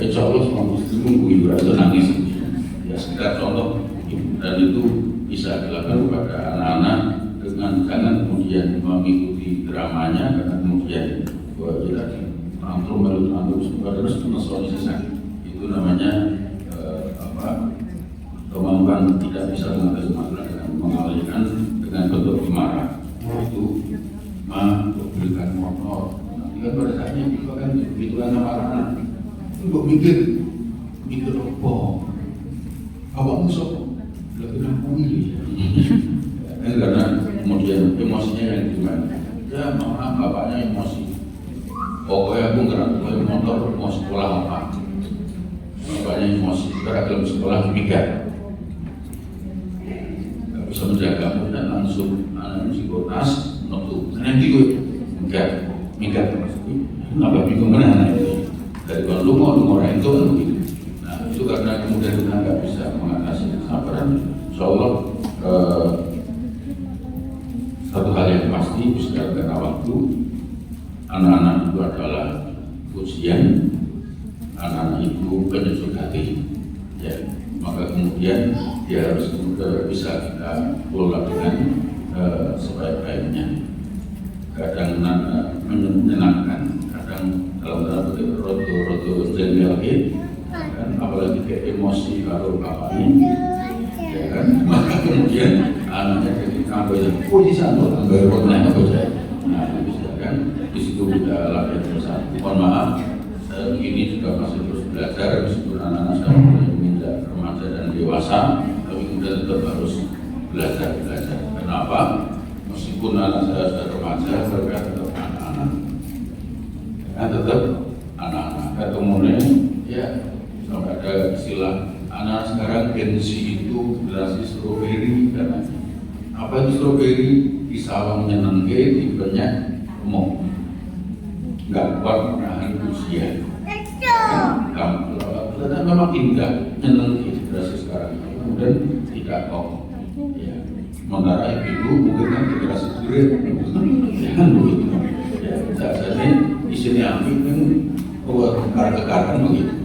Insya Allah suami istri menggui berasa nangis. Ya sekedar contoh. Dan itu bisa dilakukan kepada anak-anak dengan jangan kemudian mengikuti dramanya karena kemudian kita tantrum terus itu namanya kemampuan tidak bisa mengatasi masalah dengan mengalihkan dengan bentuk marah itu berikan motor nanti kan pada saatnya itu kan begitu kan sama anak itu mikir apa awakmu sapa? Lha aku ini. Karena kemudian emosinya yang gimana? Ya mama bapaknya emosi. Pokoknya aku ngerak motor mau sekolah apa? Bapaknya emosi, karena dalam sekolah mikir. Gak bisa menjaga dan langsung anak psikotas menutup. Nanti gue mikir. Kenapa bingung mana anak itu? Dari kalau lu mau orang itu kan begitu. Nah itu karena kemudian kita nggak bisa mengatasi kesabaran. Insyaallah satu hal yang pasti bisa karena waktu anak-anak itu adalah ujian, anak-anak itu penyusun hati, ya. Maka kemudian dia harus bisa kita kelola dengan sebaik-baiknya. Kadang menyenangkan, kadang dalam tanda petik rodo jengkel, kan apalagi kayak emosi kalau bapaknya, ya kan. Maka kemudian anaknya jadi kamboja, di sana kamboja pernah kamboja. Nah, bisa kan di situ kita latihan bersama. Mohon maaf, ini juga masih terus belajar meskipun anak-anak sudah mulai menginjak remaja dan dewasa, tapi kemudian tetap harus belajar. Kenapa? Meskipun anak saya sudah remaja, mereka tetap anak-anak. Ya, tetap anak-anak. Kemudian ya sampai ada istilah anak sekarang Gen Z itu generasi stroberi karena apa itu stroberi? Di sawah menyenangke, di banyak umum nggak kuat menahan usia. Dan memang indah menyenangke generasi sekarang kemudian tidak kokoh. Ya. Sementara ibu mungkin kan generasi kurir, jangan begitu. Ya, saja isinya ambil kan kekar-kekaran begitu.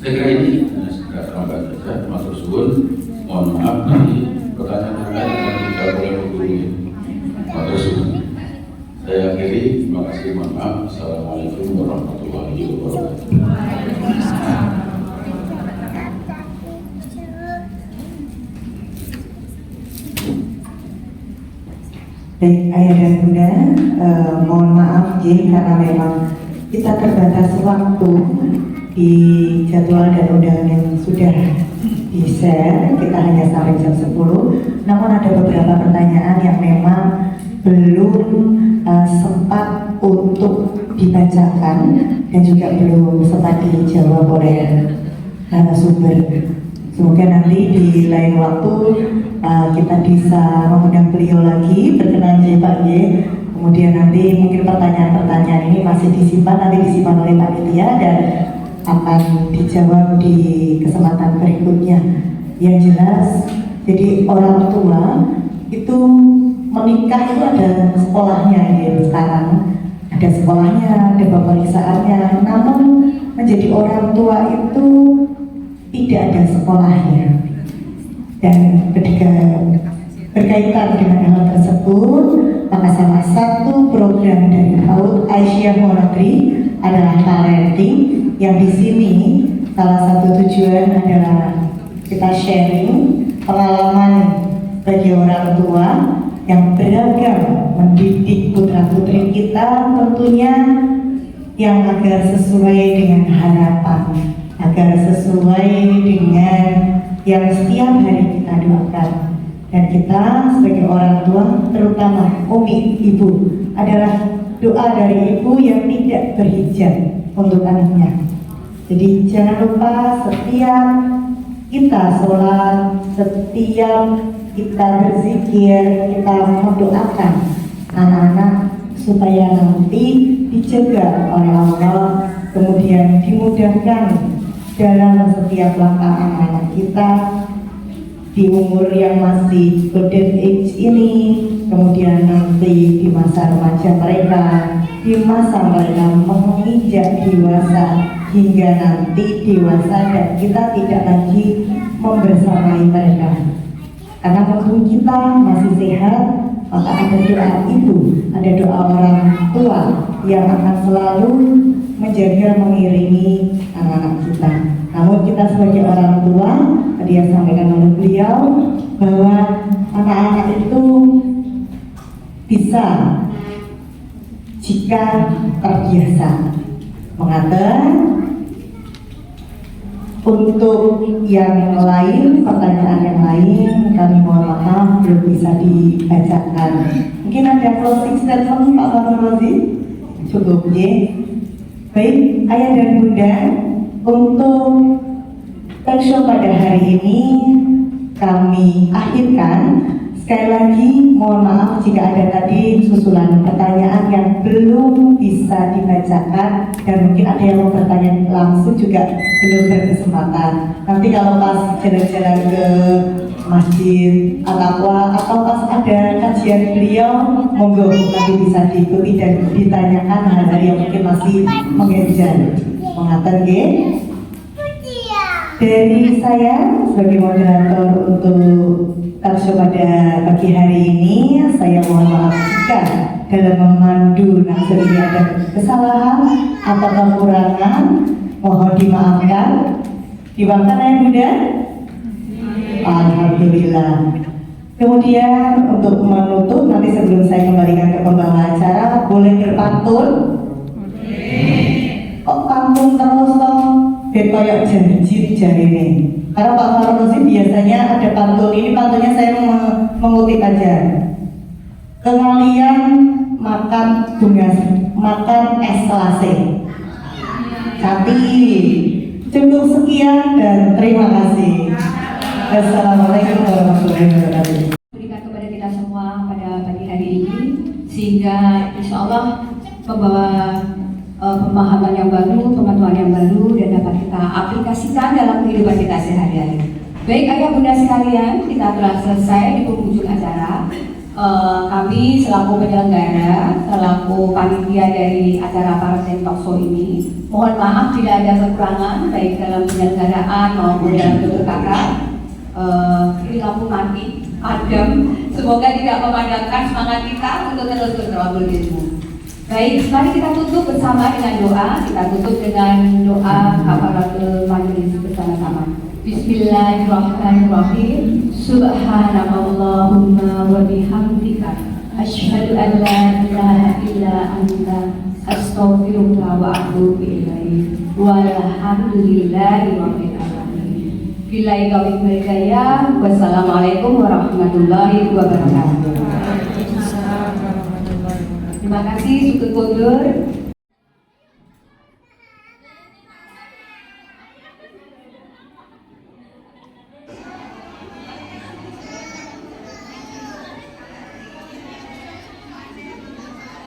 Saya kira ini segera terlambat saja. Matur suwun, mohon maaf nanti pertanyaan yang tidak boleh menghubungi. Matur suwun. Saya akhiri, terima kasih, mohon maaf. Assalamualaikum warahmatullahi wabarakatuh. Baik ayah dan bunda, mohon maaf Jin karena memang kita terbatas waktu di jadwal dan undangan yang sudah di-share. Kita hanya sampai jam 10. Namun ada beberapa pertanyaan yang memang belum sempat untuk dibacakan dan juga belum sempat dijawab oleh narasumber. Semoga nanti di lain waktu kita bisa mengundang beliau lagi, berkenan ya Pak Y. Kemudian nanti mungkin pertanyaan-pertanyaan ini masih nanti disimpan oleh panitia dan akan dijawab di kesempatan berikutnya. Yang jelas, jadi orang tua itu menikah itu ada sekolahnya ya sekarang. Ada sekolahnya, ada pemeriksaannya. Namun menjadi orang tua itu tidak ada sekolahnya. Dan ketika berkaitan dengan hal tersebut, maka salah satu program dari PAUD Aisyah Monogri adalah parenting, yang di sini salah satu tujuan adalah kita sharing pengalaman bagi orang tua yang beragam mendidik putra-putri kita, tentunya yang agar sesuai dengan harapan, agar sesuai dengan yang setiap hari kita doakan. Dan kita sebagai orang tua, terutama umi, ibu, adalah doa dari ibu yang tidak berhijab untuk anaknya. Jadi jangan lupa setiap kita sholat, setiap kita berzikir, kita mendoakan anak-anak supaya nanti dijaga oleh Allah, kemudian dimudahkan dalam setiap langkah anak-anak kita di umur yang masih golden age ini, kemudian nanti di masa remaja mereka, di masa mereka menginjak dewasa, hingga nanti dewasa dan kita tidak lagi membersamai mereka. Karena mumpung kita masih sehat, maka ada doa ibu, ada doa orang tua yang akan selalu menjaga, mengiringi anak-anak kita. Namun kita sebagai orang tua, tadi yang sampaikan oleh beliau, bahwa anak-anak itu bisa jika terbiasa mengatur Untuk yang lain, pertanyaan yang lain, kami mohon maaf belum bisa dibacakan. Mungkin ada closing statement Pak Fakhrul Razi? Cukup, ya. Baik, Ayah dan Bunda, untuk talkshow pada hari ini kami akhirkan. Sekali lagi mohon maaf jika ada tadi susulan pertanyaan yang belum bisa dibacakan dan mungkin ada yang mau bertanya langsung juga belum berkesempatan. Nanti kalau pas jalan-jalan ke masjid Al-Aqwa atau pas ada kajian beliau, monggo nanti bisa diikuti dan ditanyakan hal-hal yang mungkin masih mengejar. Mengatur nggih. Dari saya sebagai moderator untuk talkshow pada pagi hari ini, saya mohon maaf jika dalam memandu narasumber ini ada kesalahan atau kekurangan, mohon dimaafkan. Dimaafkan ya Bunda? Alhamdulillah. Kemudian untuk menutup, nanti sebelum saya kembalikan ke pembawa acara, boleh berpantun? Kok pantun terus toh? Biar kayak janji ini. Karena Pak Fakhrul Razi biasanya ada pantun, ini pantunnya saya mengutip aja. Kengalian makan es selase. Cantik. Cukup sekian dan terima kasih. Assalamualaikum warahmatullahi wabarakatuh. Berikan kepada kita semua pada pagi hari ini, sehingga insya Allah membawa pemahaman yang baru, pengetahuan yang baru, dan dapat kita aplikasikan dalam kehidupan kita sehari-hari. Baik Ayah Bunda sekalian, kita telah selesai di penghujung acara. Kami selaku penyelenggara, selaku panitia dari acara Parasen Talkshow ini, mohon maaf bila ada kekurangan baik dalam penyelenggaraan maupun dalam tutur kata. Ini lampu mati, padam. Semoga tidak memadamkan semangat kita untuk terus bertawakal ilmu. Baik, mari kita tutup bersama dengan doa. Kita tutup dengan doa kafaratul majelis bersama-sama. Bismillahirrahmanirrahim. Subhanallahumma wa bihamdika asyhadu an la ilaha illa anta astaghfiruka wa atubu ilaik. Walhamdulillahi rabbil alamin. Billahi taufiq wal hidayah. Wassalamualaikum warahmatullahi wabarakatuh. Terima kasih, syukur